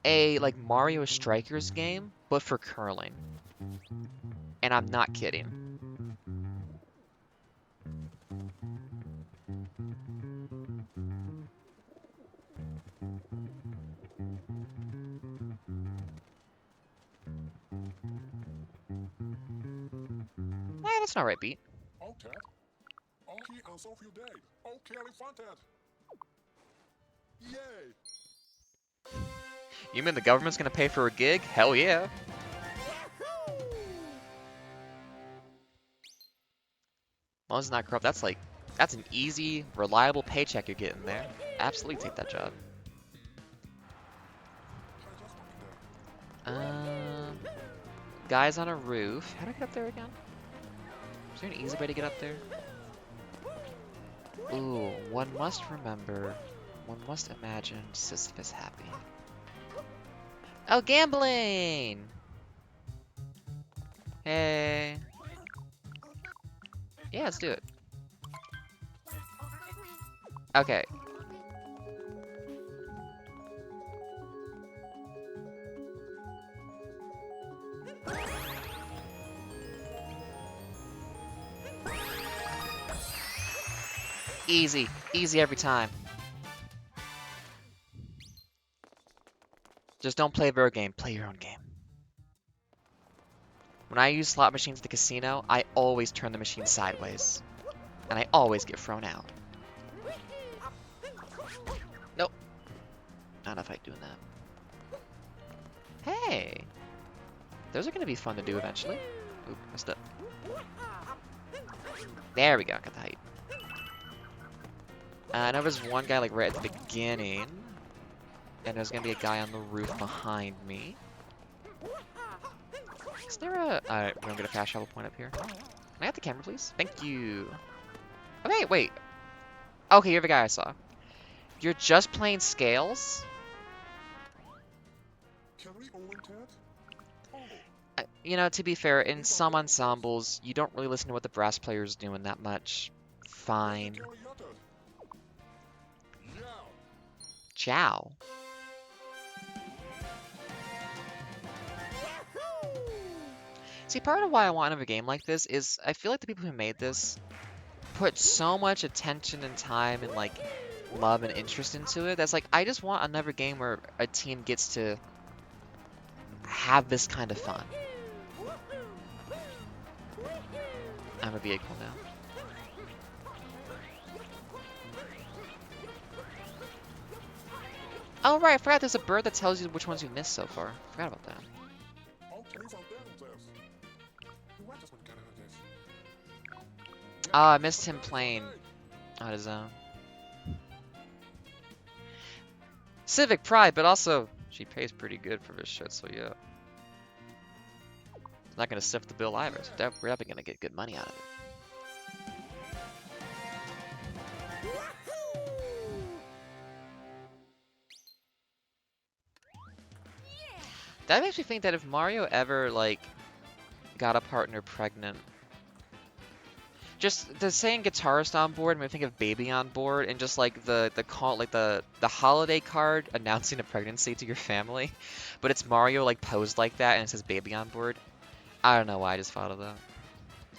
a like Mario Strikers game but for curling. And I'm not kidding. Yeah, that's not right beat. Oh, Ted. Okay, and so few days. Okay, elefanted. Yay! You mean the government's gonna pay for a gig? Hell yeah. Well, it's not corrupt. That's an easy, reliable paycheck you're getting there. Absolutely take that job. I just fucking there. Um, guys on a roof. How do I get up there again? Is there an easy way to get up there? Ooh, one must remember, one must imagine Sisyphus happy. Oh, gambling! Hey. Yeah, let's do it. Okay. Easy. Easy every time. Just don't play their game. Play your own game. When I use slot machines at the casino, I always turn the machine sideways. And I always get thrown out. Nope. Not enough like doing that. Hey! Those are gonna be fun to do eventually. Oop, messed up. There we go, got the height. I know there's one guy like right at the beginning. And there's gonna be a guy on the roof behind me. Is there a... Alright, we're gonna get a fast travel point up here. Can I have the camera, please? Thank you. Okay, wait. Okay, you're the guy I saw. You're just playing scales? Can we all win, Ted? Oh, To be fair, in some ensembles, you don't really listen to what the brass player's doing that much. Fine. Kelly yutted. Yeah. Ciao. See, part of why I want another game like this is I feel like the people who made this put so much attention and time and like love and interest into it. That's like, I just want another game where a team gets to have this kind of fun. I'm a vehicle now. Oh right, I forgot there's a bird that tells you which ones you missed so far. Forgot about that. Okay, so there it is. What is one kind of this? Oh, I missed him playing on his own. Civic pride, but also she pays pretty good for this shit, so yeah. Not gonna sift the bill either, so we're definitely gonna get good money out of it. That makes me think that if Mario ever, like, got a partner pregnant, just the saying guitarist on board made me think of baby on board, and just like the call, like the holiday card announcing a pregnancy to your family, but it's Mario like posed like that and it says baby on board. I don't know why I just thought of that.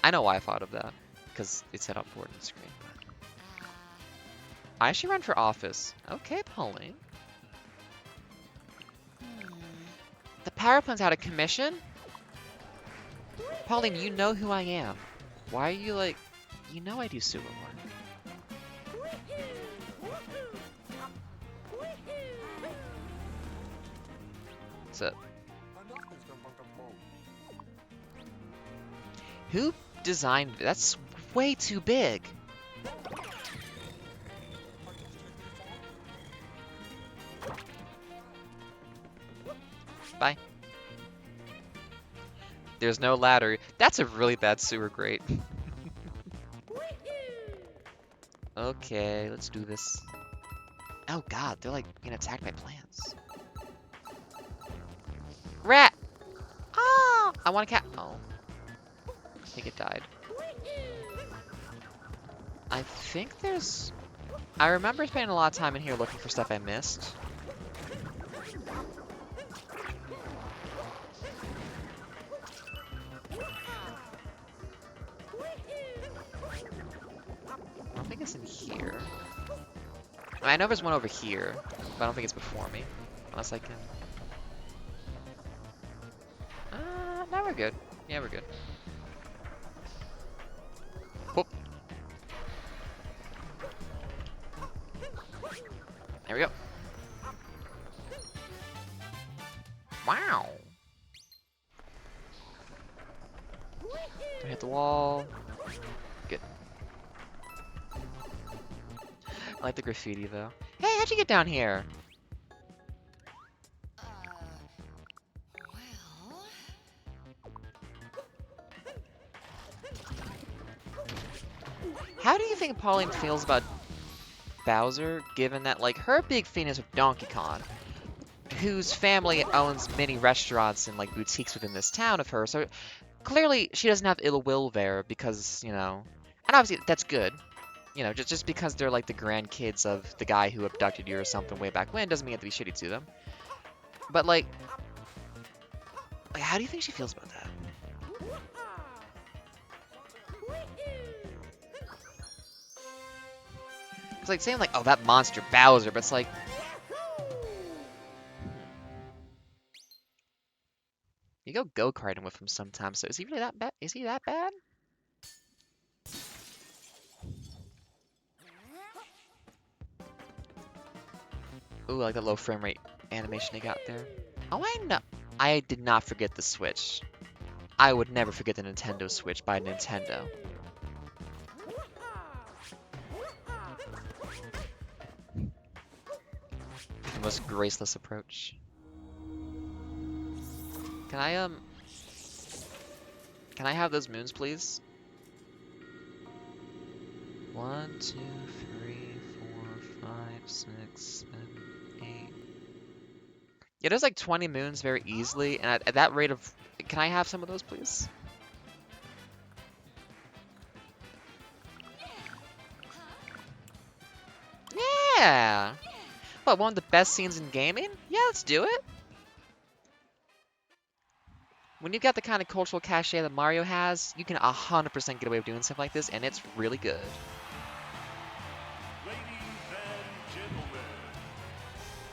I know why I thought of that, because it said on board and screen. But I should run for office. Okay, Pauline. The power plant's out of commission? Pauline, you know who I am. Why are you like... You know I do sewer work. What's up? Who designed... That's way too big. Bye. There's no ladder. That's a really bad sewer grate. Okay, let's do this. Oh god, they're like being attacked by plants. Rat! Oh! I want a cat. Oh. I think it died. I think there's... I remember spending a lot of time in here looking for stuff I missed. I don't think it's in here. I know there's one over here, but I don't think it's before me. Unless I can... now we're good. Yeah, we're good. Whoop. There we go. Wow. Don't hit the wall. Good. I like the graffiti though. Hey, how'd you get down here? Well. How do you think Pauline feels about Bowser, given that, like, her big thing is with Donkey Kong, whose family owns many restaurants and, like, boutiques within this town of hers, so clearly she doesn't have ill will there because, you know, and obviously that's good. You know, just because they're, like, the grandkids of the guy who abducted you or something way back when doesn't mean you have to be shitty to them. But, like, how do you think she feels about that? It's like saying, like, oh, that monster Bowser, but it's like... You go go-karting with him sometimes, so is he really that bad? Is he that bad? Ooh, I like that low frame rate animation they got there. Oh, I know. I did not forget the Switch. I would never forget the Nintendo Switch by Nintendo. The most graceless approach. Can I have those moons, please? 1, 2, 3, 4, 5, 6, 7, 8. Yeah, there's like 20 moons very easily, and at that rate of... Can I have some of those, please? Yeah! What, one of the best scenes in gaming? Yeah, let's do it! When you've got the kind of cultural cachet that Mario has, you can 100% get away with doing stuff like this, and it's really good. Ladies and gentlemen,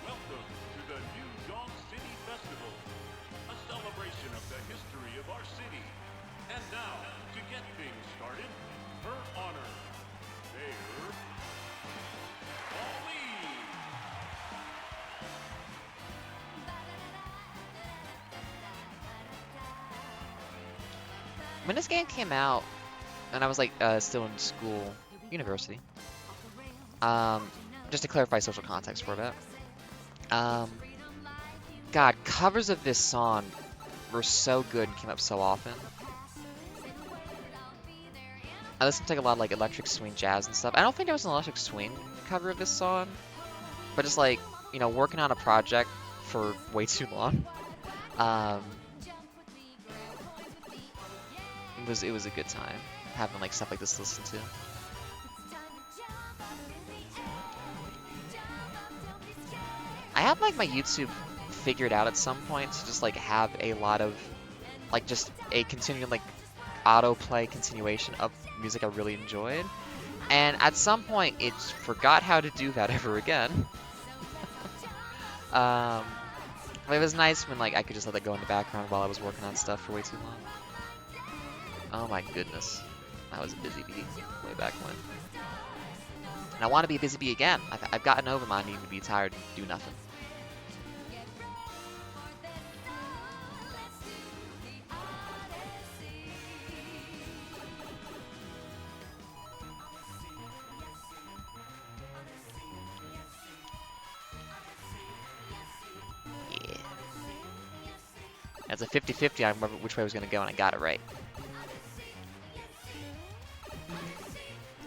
welcome to the New Donk City Festival, a celebration of the history of our city. And now, to get things started, her honor, Mayor Pauline. When this game came out, and I was like still in school, university, just to clarify social context for a bit, God, covers of this song were so good and came up so often. I listened to like, a lot of like electric swing jazz and stuff. I don't think there was an electric swing cover of this song, but just like, you know, working on a project for way too long. It was a good time having like stuff like this to listen to. I have like my YouTube figured out at some point to just like have a lot of like just a continuing like autoplay continuation of music I really enjoyed. And at some point, it forgot how to do that ever again. Um, but it was nice when like I could just let that go in the background while I was working on stuff for way too long. Oh my goodness, that was a busy bee way back when. And I want to be a busy bee again. I've gotten over my need to be tired and do nothing. Yeah. It's a 50-50 I remember which way I was going to go, and I got it right.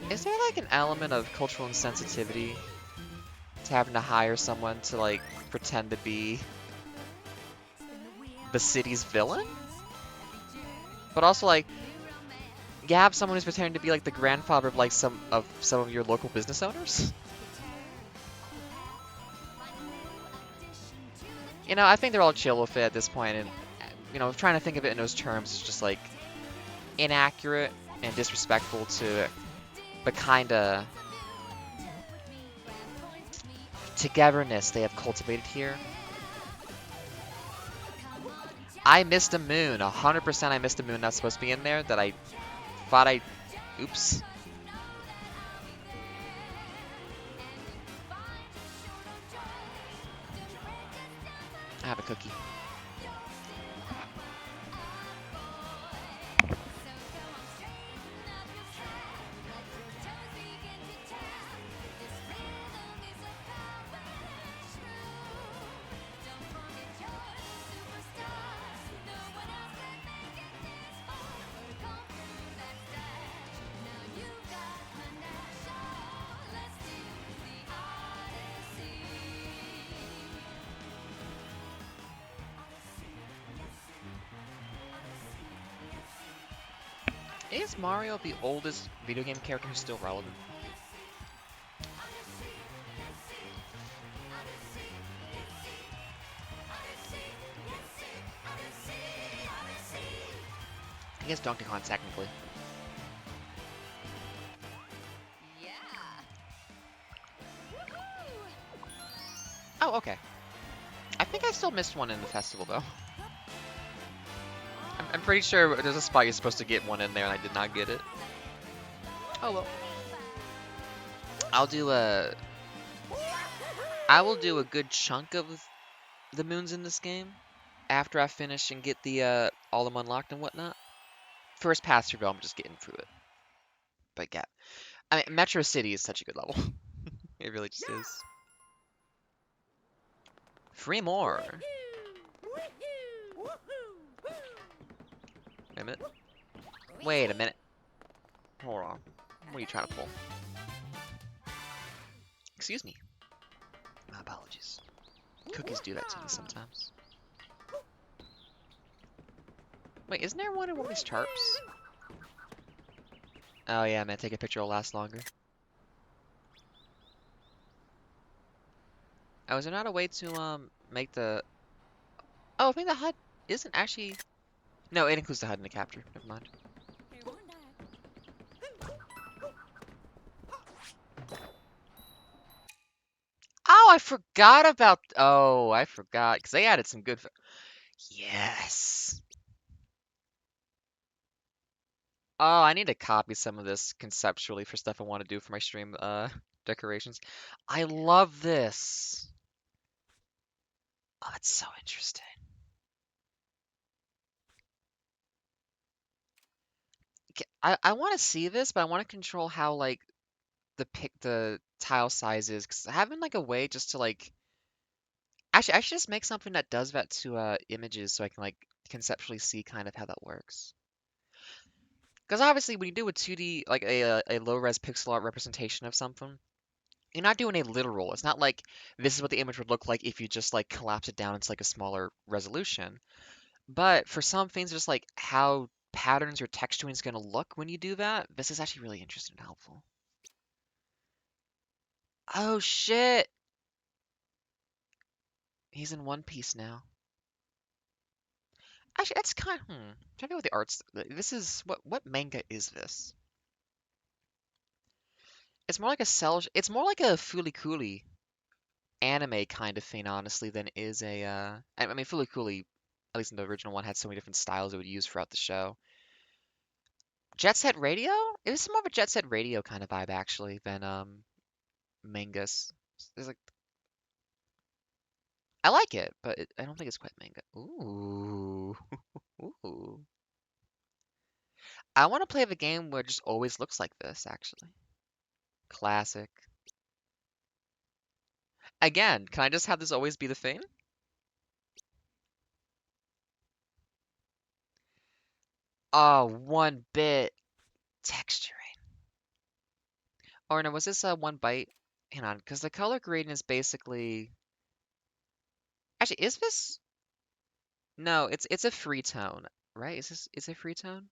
Is there like an element of cultural insensitivity to having to hire someone to like pretend to be the city's villain? But also like you have someone who's pretending to be like the grandfather of like some of your local business owners? You know, I think they're all chill with it at this point, and you know, trying to think of it in those terms is just like inaccurate and disrespectful to the kind of togetherness they have cultivated here. I missed a moon. 100% I missed a moon that's supposed to be in there that I thought I... Oops. I have a cookie. Is Mario the oldest video game character who's still relevant? I guess Donkey Kong technically. Yeah. Oh, okay. I think I still missed one in the festival though. I'm pretty sure there's a spot you're supposed to get one in there and I did not get it. Oh well. I will do a good chunk of the moons in this game after I finish and get the all of them unlocked and whatnot. First pass through, I'm just getting through it. But yeah, I mean, Metro City is such a good level. It really just is. 3 more. Wait a minute. Wait a minute. Hold on. What are you trying to pull? Excuse me. My apologies. Cookies do that to me sometimes. Wait, isn't there one in one of these tarps? Oh yeah, man, take a picture will last longer. Oh, is there not a way to make the... Oh, I think the HUD isn't actually... No, it includes the HUD in the capture. Never mind. Oh, I forgot about... Oh, I forgot. Because they added some good... Yes! Oh, I need to copy some of this conceptually for stuff I want to do for my stream decorations. I love this. Oh, that's so interesting. I want to see this, but I want to control how like the tile size is, because having like a way just to like actually I should just make something that does that to images so I can like conceptually see kind of how that works. Because obviously when you do a 2D like a low res pixel art representation of something, you're not doing a literal. It's not like this is what the image would look like if you just like collapse it down into like a smaller resolution. But for some things, just like how patterns or texturing is going to look when you do that, this is actually really interesting and helpful. Oh shit! He's in One Piece now. Actually, that's kind of, trying to think what the arts, this is, what manga is this? It's more like a cell, it's more like a Fulikuli anime kind of thing, honestly, than is a, I mean, Fulikuli, at least in the original one, had so many different styles it would use throughout the show. Jet Set Radio? It was more of a Jet Set Radio kind of vibe, actually, than, mangas. There's like, I like it, but I don't think it's quite manga. Ooh. Ooh. I want to play the game where it just always looks like this, actually. Classic. Again, can I just have this always be the thing? Oh, 1 bit texturing. Or no, was this a 1 byte? Hang on, because the color gradient is basically. Actually, is this? No, it's a free tone, right? Is it free tone?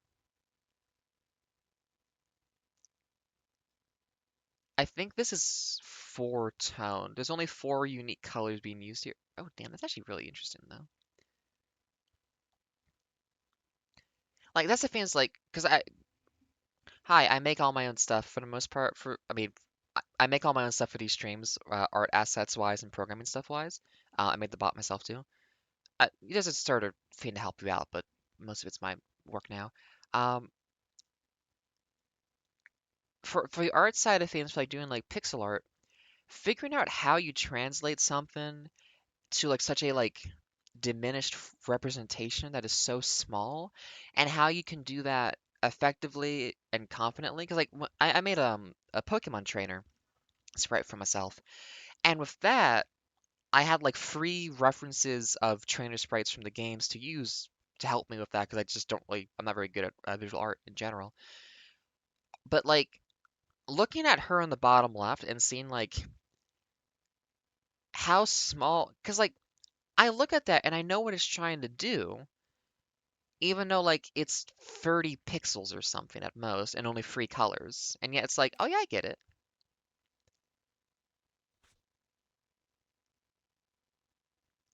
I think this is 4 tone. There's only 4 unique colors being used here. Oh, damn, that's actually really interesting, though. Like, that's the thing is, like, because I make all my own stuff for the most part. I mean, I make all my own stuff for these streams, art assets wise and programming stuff wise. I made the bot myself too. It does a sort of thing to help you out, but most of it's my work now. Um, for the art side of things, like doing like pixel art, figuring out how you translate something to like such a like diminished representation that is so small, and how you can do that effectively and confidently. Because like I made a Pokemon trainer sprite for myself, and with that I had like free references of trainer sprites from the games to use to help me with that because I just don't really I'm not very good at visual art in general. But like looking at her in the bottom left and seeing like how small, because like I look at that and I know what it's trying to do, even though like it's 30 pixels or something at most and only 3 colors. And yet it's like, oh yeah, I get it.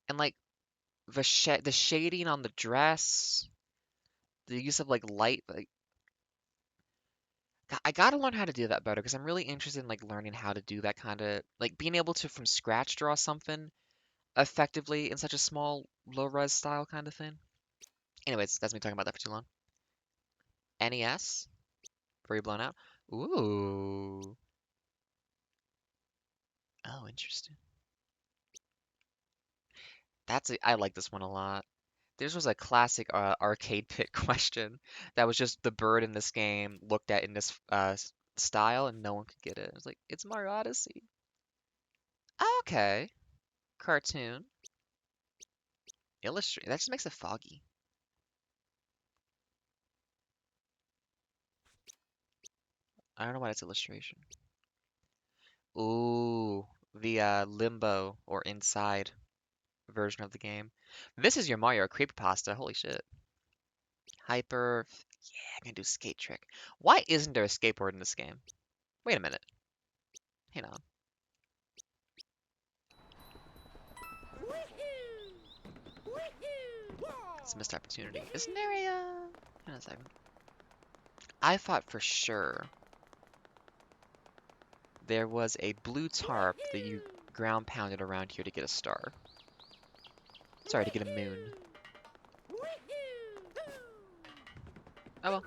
And like the shading on the dress, the use of like light, like I gotta learn how to do that better because I'm really interested in like learning how to do that kind of like being able to from scratch draw something effectively in such a small low res style kind of thing. Anyways, that's me talking about that for too long. NES, very blown out. Ooh. Oh, interesting. I like this one a lot. This was a classic arcade pit question that was just the bird in this game looked at in this style and no one could get it. It was like, it's Mario Odyssey. Okay. Cartoon. Illustrate. That just makes it foggy. I don't know why it's illustration. Ooh, the limbo or inside version of the game. This is your Mario creepypasta. Holy shit. Hyper. Yeah, I can do skate trick. Why isn't there a skateboard in this game? Wait a minute. Hang on. It's a missed opportunity. Isn't there a, hang on a second. I thought for sure there was a blue tarp that you ground pounded around here to get a star. Sorry, to get a moon. Oh well.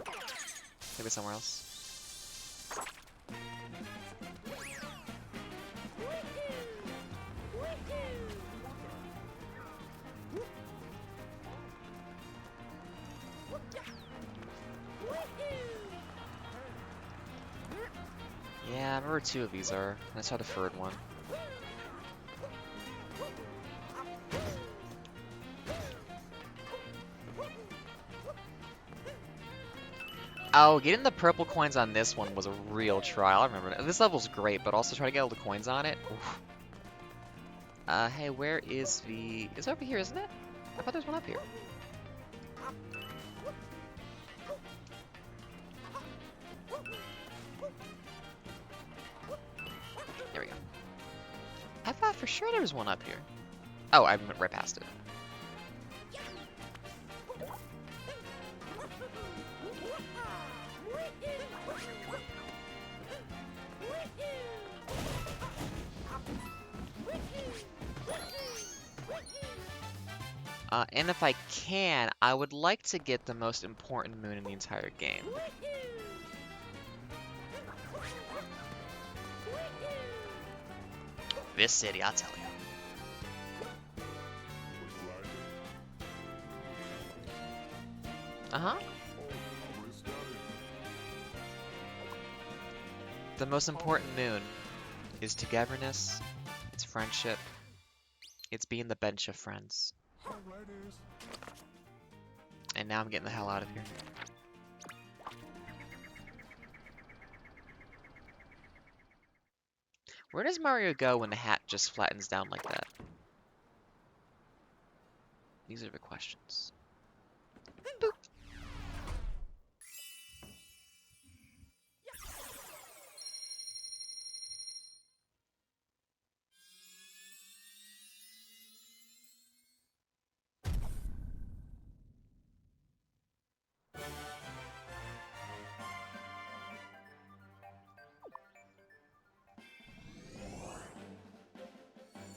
Maybe somewhere else. Yeah, I remember 2 of these are. And I saw the third one. Oh, getting the purple coins on this one was a real trial. I remember that. This level's great, but also trying to get all the coins on it. Oof. Hey, where is the... It's over here, isn't it? I thought there's one up here. There we go. I thought for sure there was one up here. Oh, I went right past it. And if I can, I would like to get the most important moon in the entire game. This city, I'll tell you. Uh-huh. The most important moon is togetherness, it's friendship, it's being the bench of friends. And now I'm getting the hell out of here. Where does Mario go when the hat just flattens down like that? These are the questions. Boop.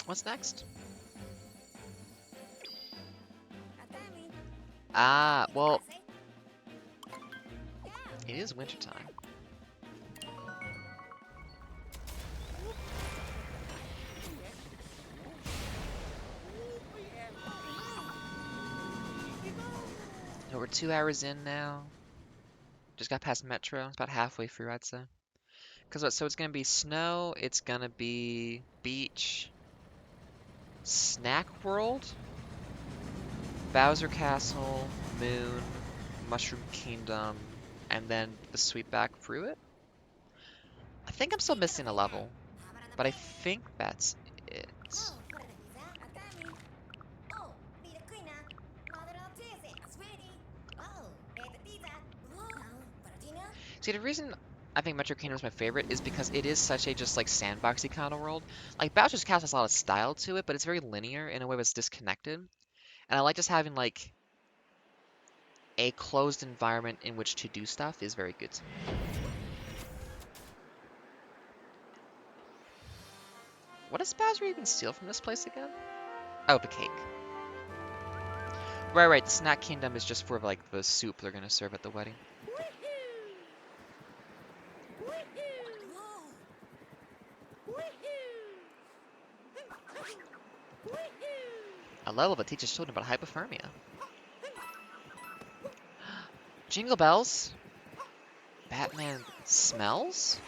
What's next? Ah, well, it is wintertime. So we're 2 hours in now. Just got past Metro. It's about halfway through, I'd say. Cause what? So it's gonna be snow. It's gonna be beach, snack world, Bowser Castle, Moon, Mushroom Kingdom, and then the sweep back through it. I think I'm still missing a level, but I think that's it. See, the reason I think Metro Kingdom is my favorite is because it is such a just like sandboxy kind of world. Like Bowser's Castle has a lot of style to it, but it's very linear in a way that's disconnected. And I like just having like a closed environment in which to do stuff is very good to me. What does Bowser even steal from this place again? Oh, the cake. Right, the Snack Kingdom is just for like the soup they're gonna serve at the wedding. A level that teaches children about hypothermia. Jingle bells? Batman smells?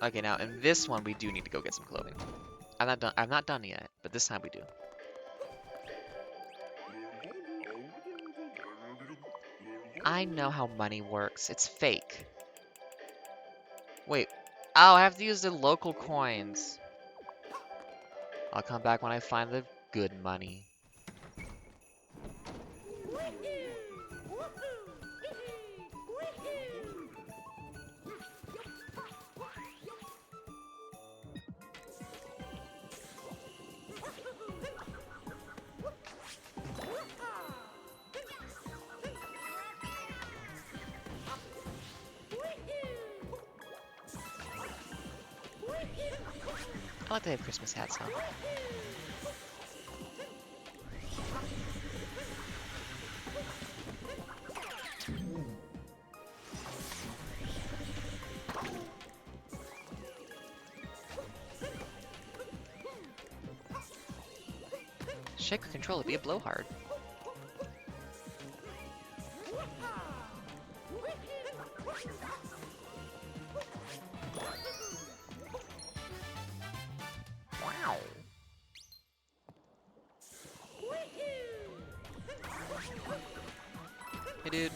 Okay, now in this one we do need to go get some clothing. I'm not done yet, but this time we do. I know how money works. It's fake. Wait. Oh, I have to use the local coins. I'll come back when I find the good money. I like to have Christmas hats on. Shake or control it, be a blowhard. Wow. Hey, dude.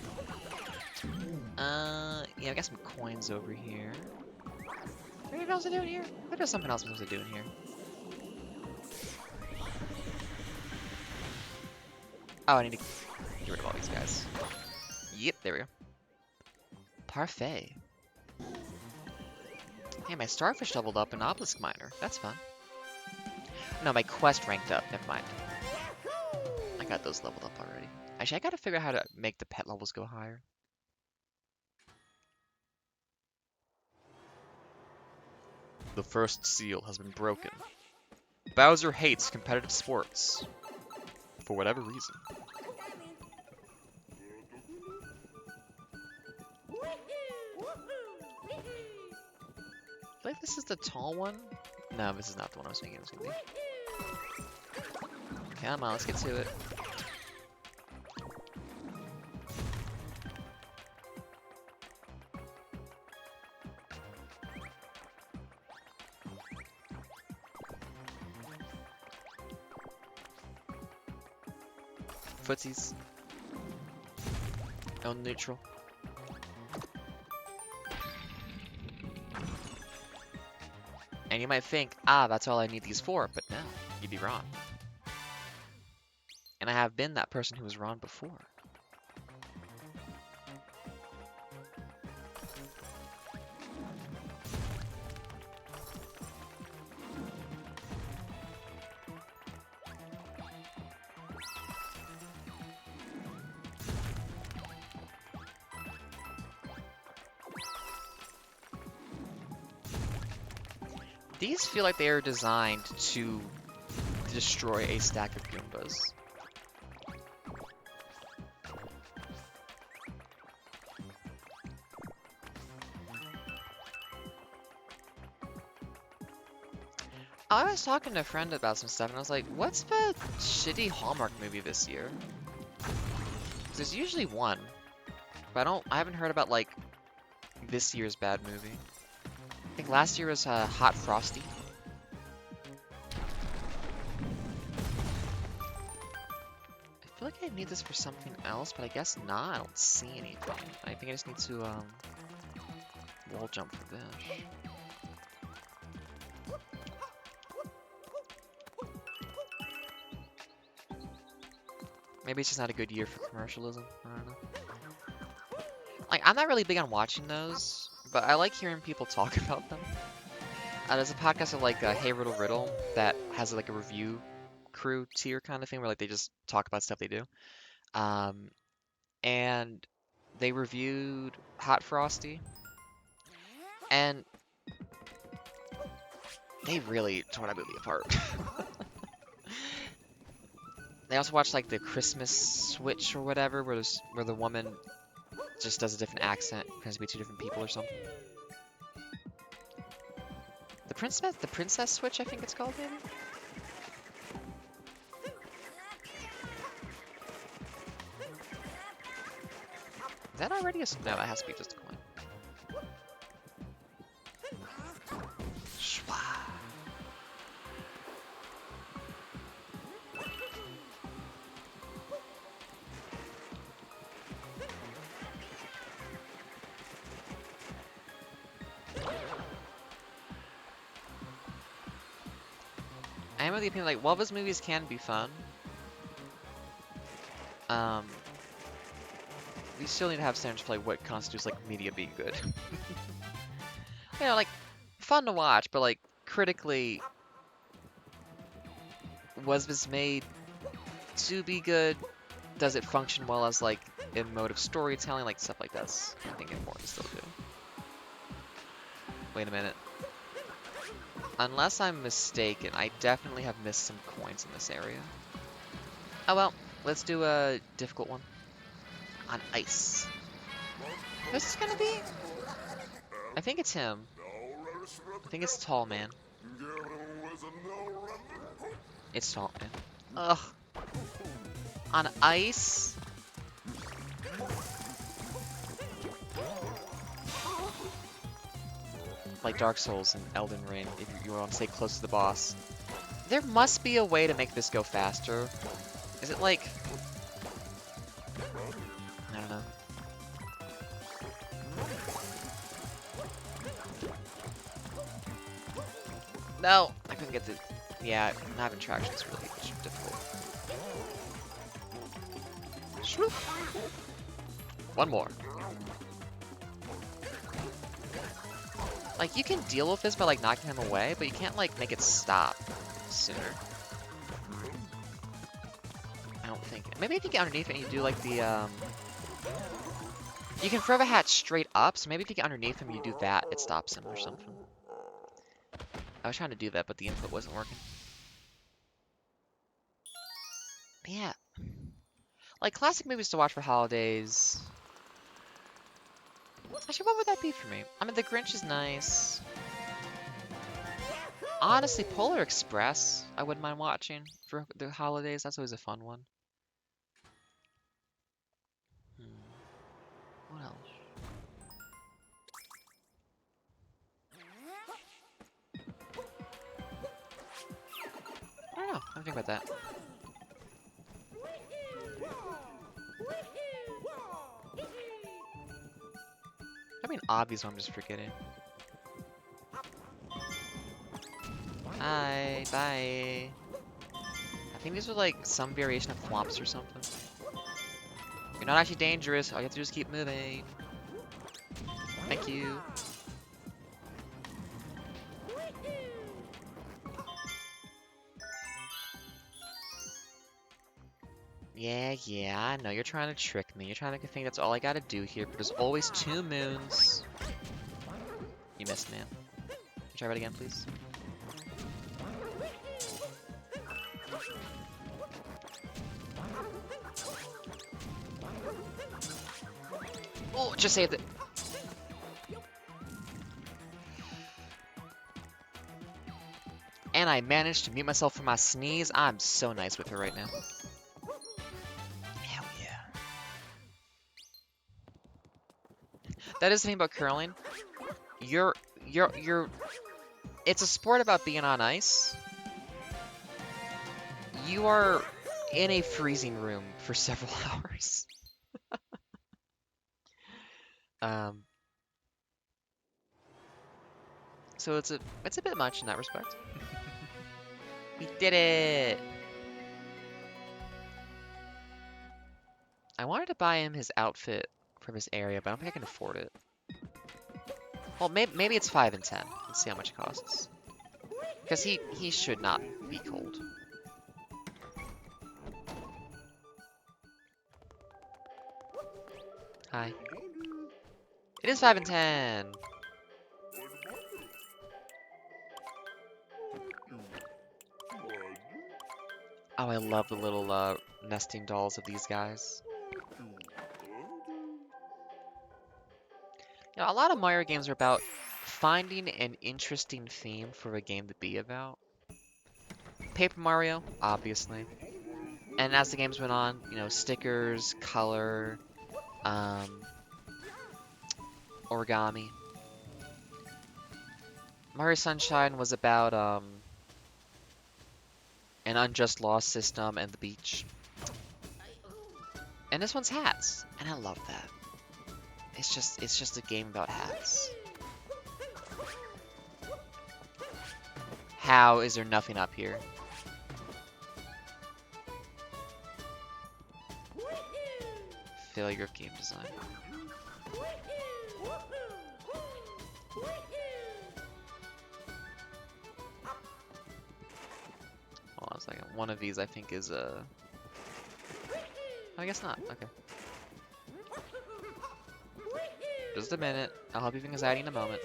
Yeah, I got some coins over here. Is there anything else to do in here? I think there's something else I'm supposed to do in here. Oh, I need to get rid of all these guys. Yep, there we go. Parfait. Hey, my starfish leveled up in Obelisk Miner. That's fun. No, my quest ranked up. Never mind. I got those leveled up already. Actually, I gotta figure out how to make the pet levels go higher. The first seal has been broken. Bowser hates competitive sports. For whatever reason. I think this is the tall one? No, this is not the one I was thinking it was gonna be. Come on, let's get to it. Footsies. On neutral. And you might think, ah, that's all I need these for, but no, you'd be wrong. And I have been that person who was wrong before. These feel like they are designed to destroy a stack of Goombas. I was talking to a friend about some stuff, and I was like, what's the shitty Hallmark movie this year? 'Cause there's usually one, but I haven't heard about, like, this year's bad movie. I think last year was Hot Frosty. I feel like I need this for something else, but I guess not. I don't see anything. I think I just need to wall jump for this. Maybe it's just not a good year for commercialism. I don't know. Like, I'm not really big on watching those, but I like hearing people talk about them. There's a podcast of like Hey Riddle Riddle that has like a review crew tier kind of thing where like they just talk about stuff they do. And they reviewed Hot Frosty, and they really tore that movie apart. They also watched like the Christmas Switch or whatever, where the woman just does a different accent, pretends to be two different people or something. The Princess Switch, I think it's called, maybe? Is that already a... No, that has to be just a coin. Shwa. I am of the opinion, like, while those movies can be fun, we still need to have standards for like what constitutes like media being good. You know, like, fun to watch, but like, critically, was this made to be good? Does it function well as like a mode of storytelling? Like, stuff like that's, I think, important to still do. Wait a minute. Unless I'm mistaken, I definitely have missed some coins in this area. Oh well, let's do a difficult one. On ice. Who's this gonna be? I think it's him. I think it's Tall Man. It's Tall Man. Ugh. On ice? Like Dark Souls and Elden Ring, if you want to stay close to the boss. There must be a way to make this go faster. Is it like... I don't know. No! I couldn't get the... Yeah, not having traction is really difficult. Swoop! One more. Like, you can deal with this by, like, knocking him away, but you can't, like, make it stop sooner. I don't think. Maybe if you get underneath it and you do, like, the, you can throw the hat straight up, so maybe if you get underneath him and you do that, it stops him or something. I was trying to do that, but the input wasn't working. But yeah. Like, classic movies to watch for holidays. Actually, what would that be for me? I mean, The Grinch is nice. Honestly, Polar Express, I wouldn't mind watching for the holidays. That's always a fun one. What else? I don't know. I think about that. I mean, obvious one I'm just forgetting. Hi, bye. I think these are like some variation of Thwomps or something. You're not actually dangerous. All you have to do is keep moving. Thank you. Yeah, I know you're trying to trick me. You're trying to make me think that's all I gotta do here, but there's always 2 moons. You missed, man. Try that again, please. Oh, just saved it. And I managed to mute myself from my sneeze. I'm so nice with her right now. Hell yeah. That is the thing about curling. You're it's a sport about being on ice. You are in a freezing room for several hours. Um, so it's a bit much in that respect. We did it! I wanted to buy him his outfit from his area, but I don't think I can afford it. Well, maybe it's 5 and 10. Let's see how much it costs. Because he should not be cold. Hi. It is 5 and 10! Oh, I love the little nesting dolls of these guys. You know, a lot of Mario games are about finding an interesting theme for a game to be about. Paper Mario, obviously. And as the games went on, you know, stickers, color, origami. Mario Sunshine was about an unjust law system and the beach. And this one's hats, and I love that. It's just a game about hats. How is there nothing up here? Failure of game design. Hold on a second. One of these I think is I guess not. Okay. Just a minute. I'll help you with anxiety in a moment.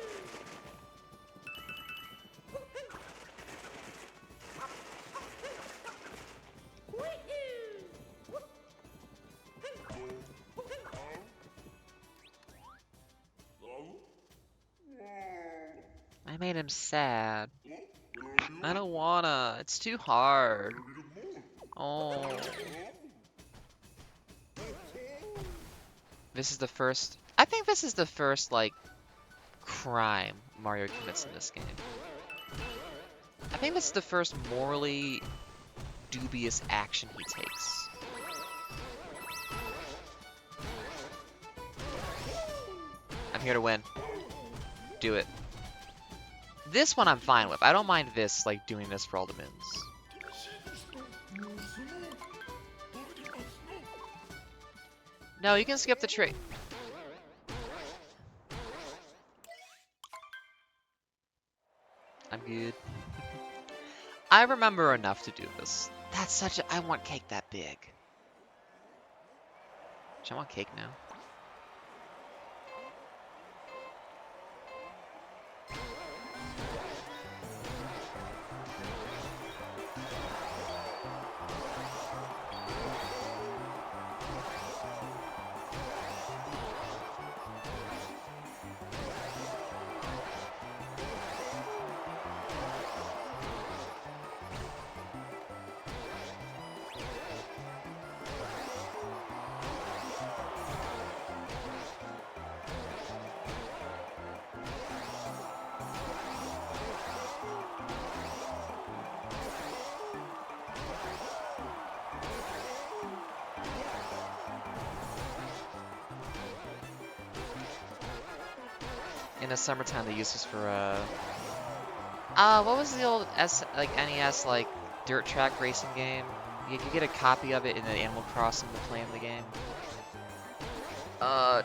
I made him sad. I don't wanna. It's too hard. Oh. This is the first... I think this is the first, like, crime Mario commits in this game. I think this is the first morally dubious action he takes. I'm here to win. Do it. This one I'm fine with. I don't mind this, like, doing this for all the moons. No, you can skip the trick. I'm good. I remember enough to do this. That's such a... I want cake that big. I want cake now. In the summertime, they use this for what was the old NES dirt track racing game? You could get a copy of it in the Animal Crossing to play in the game. I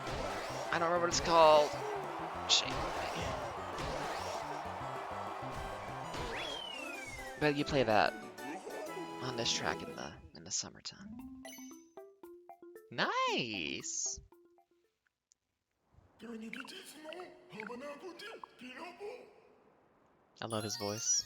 don't remember what it's called. Shame on me. But you play that on this track in the summertime. Nice. I love his voice.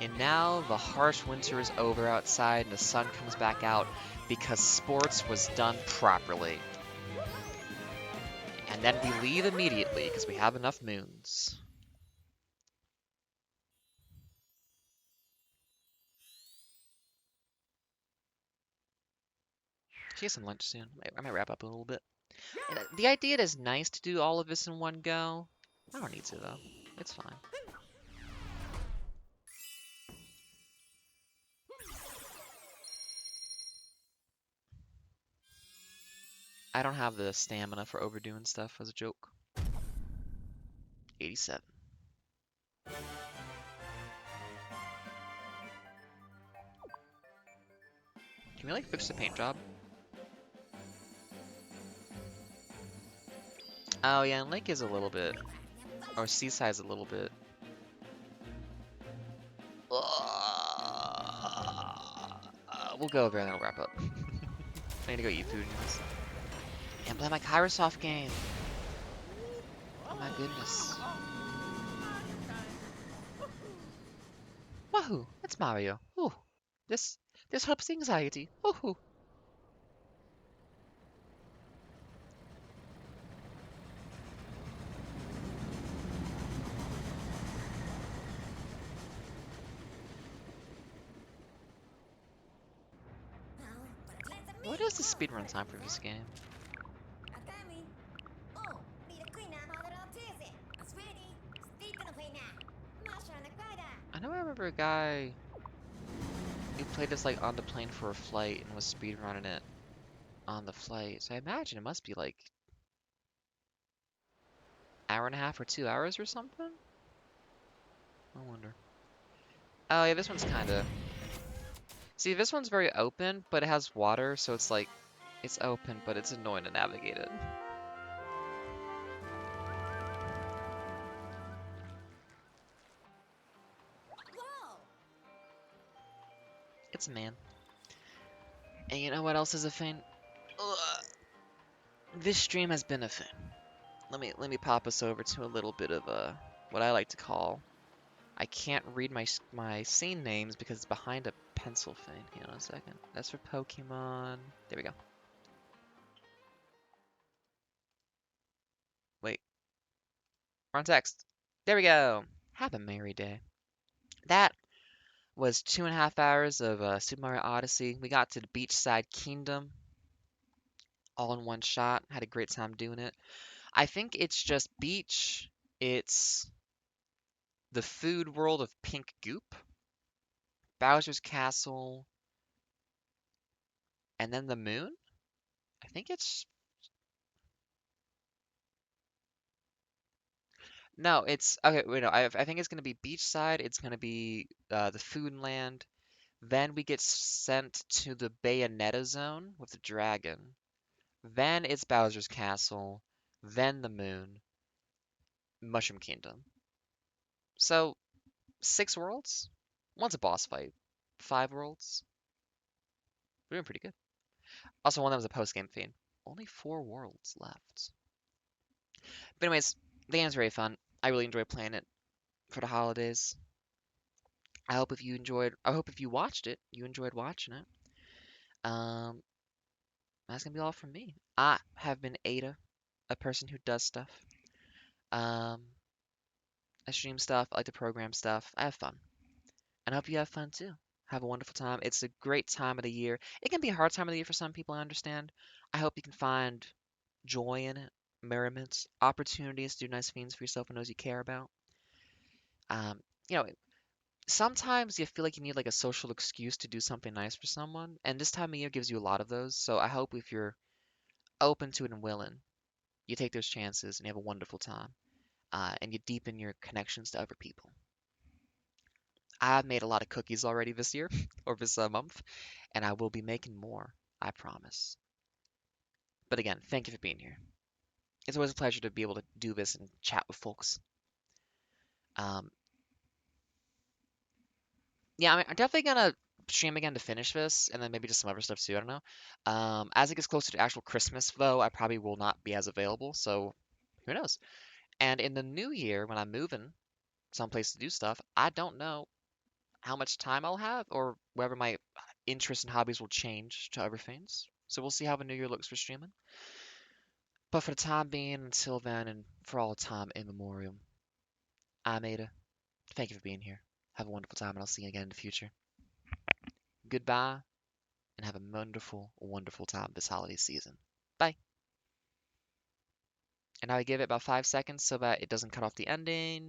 And now the harsh winter is over outside and the sun comes back out because sports was done properly. And then we leave immediately because we have enough moons. Should get some lunch soon. I might wrap up a little bit. And the idea is nice to do all of this in one go. I don't need to though. It's fine. I don't have the stamina for overdoing stuff as a joke. 87. Can we fix the paint job? Oh yeah, and Lake is a little bit, or Seaside is a little bit. We'll go over and then we'll wrap up. I need to go eat food anyways. And play my Kairosoft game. Oh my goodness. Wahoo! It's Mario. Ooh, this helps anxiety. Woohoo! What is the speedrun time for this game? I know I remember a guy who played this on the plane for a flight and was speedrunning it on the flight. So I imagine it must be hour and a half or 2 hours or something? I wonder. Oh yeah, this one's kinda... See, this one's very open, but it has water, so it's it's open, but it's annoying to navigate it. It's a man. And you know what else is a thing? Ugh. This stream has been a thing. Let me pop us over to a little bit of what I like to call... I can't read my scene names because it's behind a pencil thing. Hang on a second. That's for Pokemon. There we go. Wait. We're on text. There we go. Have a merry day. That was 2.5 hours of Super Mario Odyssey. We got to the Beachside Kingdom all in one shot. Had a great time doing it. I think it's just beach. It's the food world of pink goop, Bowser's Castle, and then the moon. I think it's... No, it's... Okay, wait, no. I think it's going to be beachside. It's going to be the food land. Then we get sent to the Bayonetta zone with the dragon. Then it's Bowser's Castle. Then the moon. Mushroom Kingdom. So, 6 worlds? One's a boss fight. 5 worlds? We're doing pretty good. Also, one that was a post-game theme. Only 4 worlds left. But anyways, the game's very fun. I really enjoy playing it for the holidays. I hope if you watched it, you enjoyed watching it. That's gonna be all from me. I have been Ada, a person who does stuff. Um, I stream stuff, I like to program stuff. I have fun. And I hope you have fun too. Have a wonderful time. It's a great time of the year. It can be a hard time of the year for some people, I understand. I hope you can find joy in it, merriment, opportunities to do nice things for yourself and those you care about. Um, you know, sometimes you feel like you need like a social excuse to do something nice for someone, and this time of year gives you a lot of those. So I hope if you're open to it and willing, you take those chances and you have a wonderful time, and you deepen your connections to other people. I've made a lot of cookies already this year or this month, and I will be making more, I promise. But again, thank you for being here. It's always a pleasure to be able to do this and chat with folks. Um, yeah, I'm definitely gonna stream again to finish this, and then maybe just some other stuff too. I don't know. As it gets closer to actual Christmas, though, I probably will not be as available. So who knows? And in the new year, when I'm moving someplace to do stuff, I don't know how much time I'll have or whether my interests and hobbies will change to other things. So we'll see how the new year looks for streaming. But for the time being, until then, and for all time immemorial, I'm Ada. Thank you for being here. Have a wonderful time, and I'll see you again in the future. Goodbye, and have a wonderful, wonderful time this holiday season. Bye. And now I give it about 5 seconds so that it doesn't cut off the ending.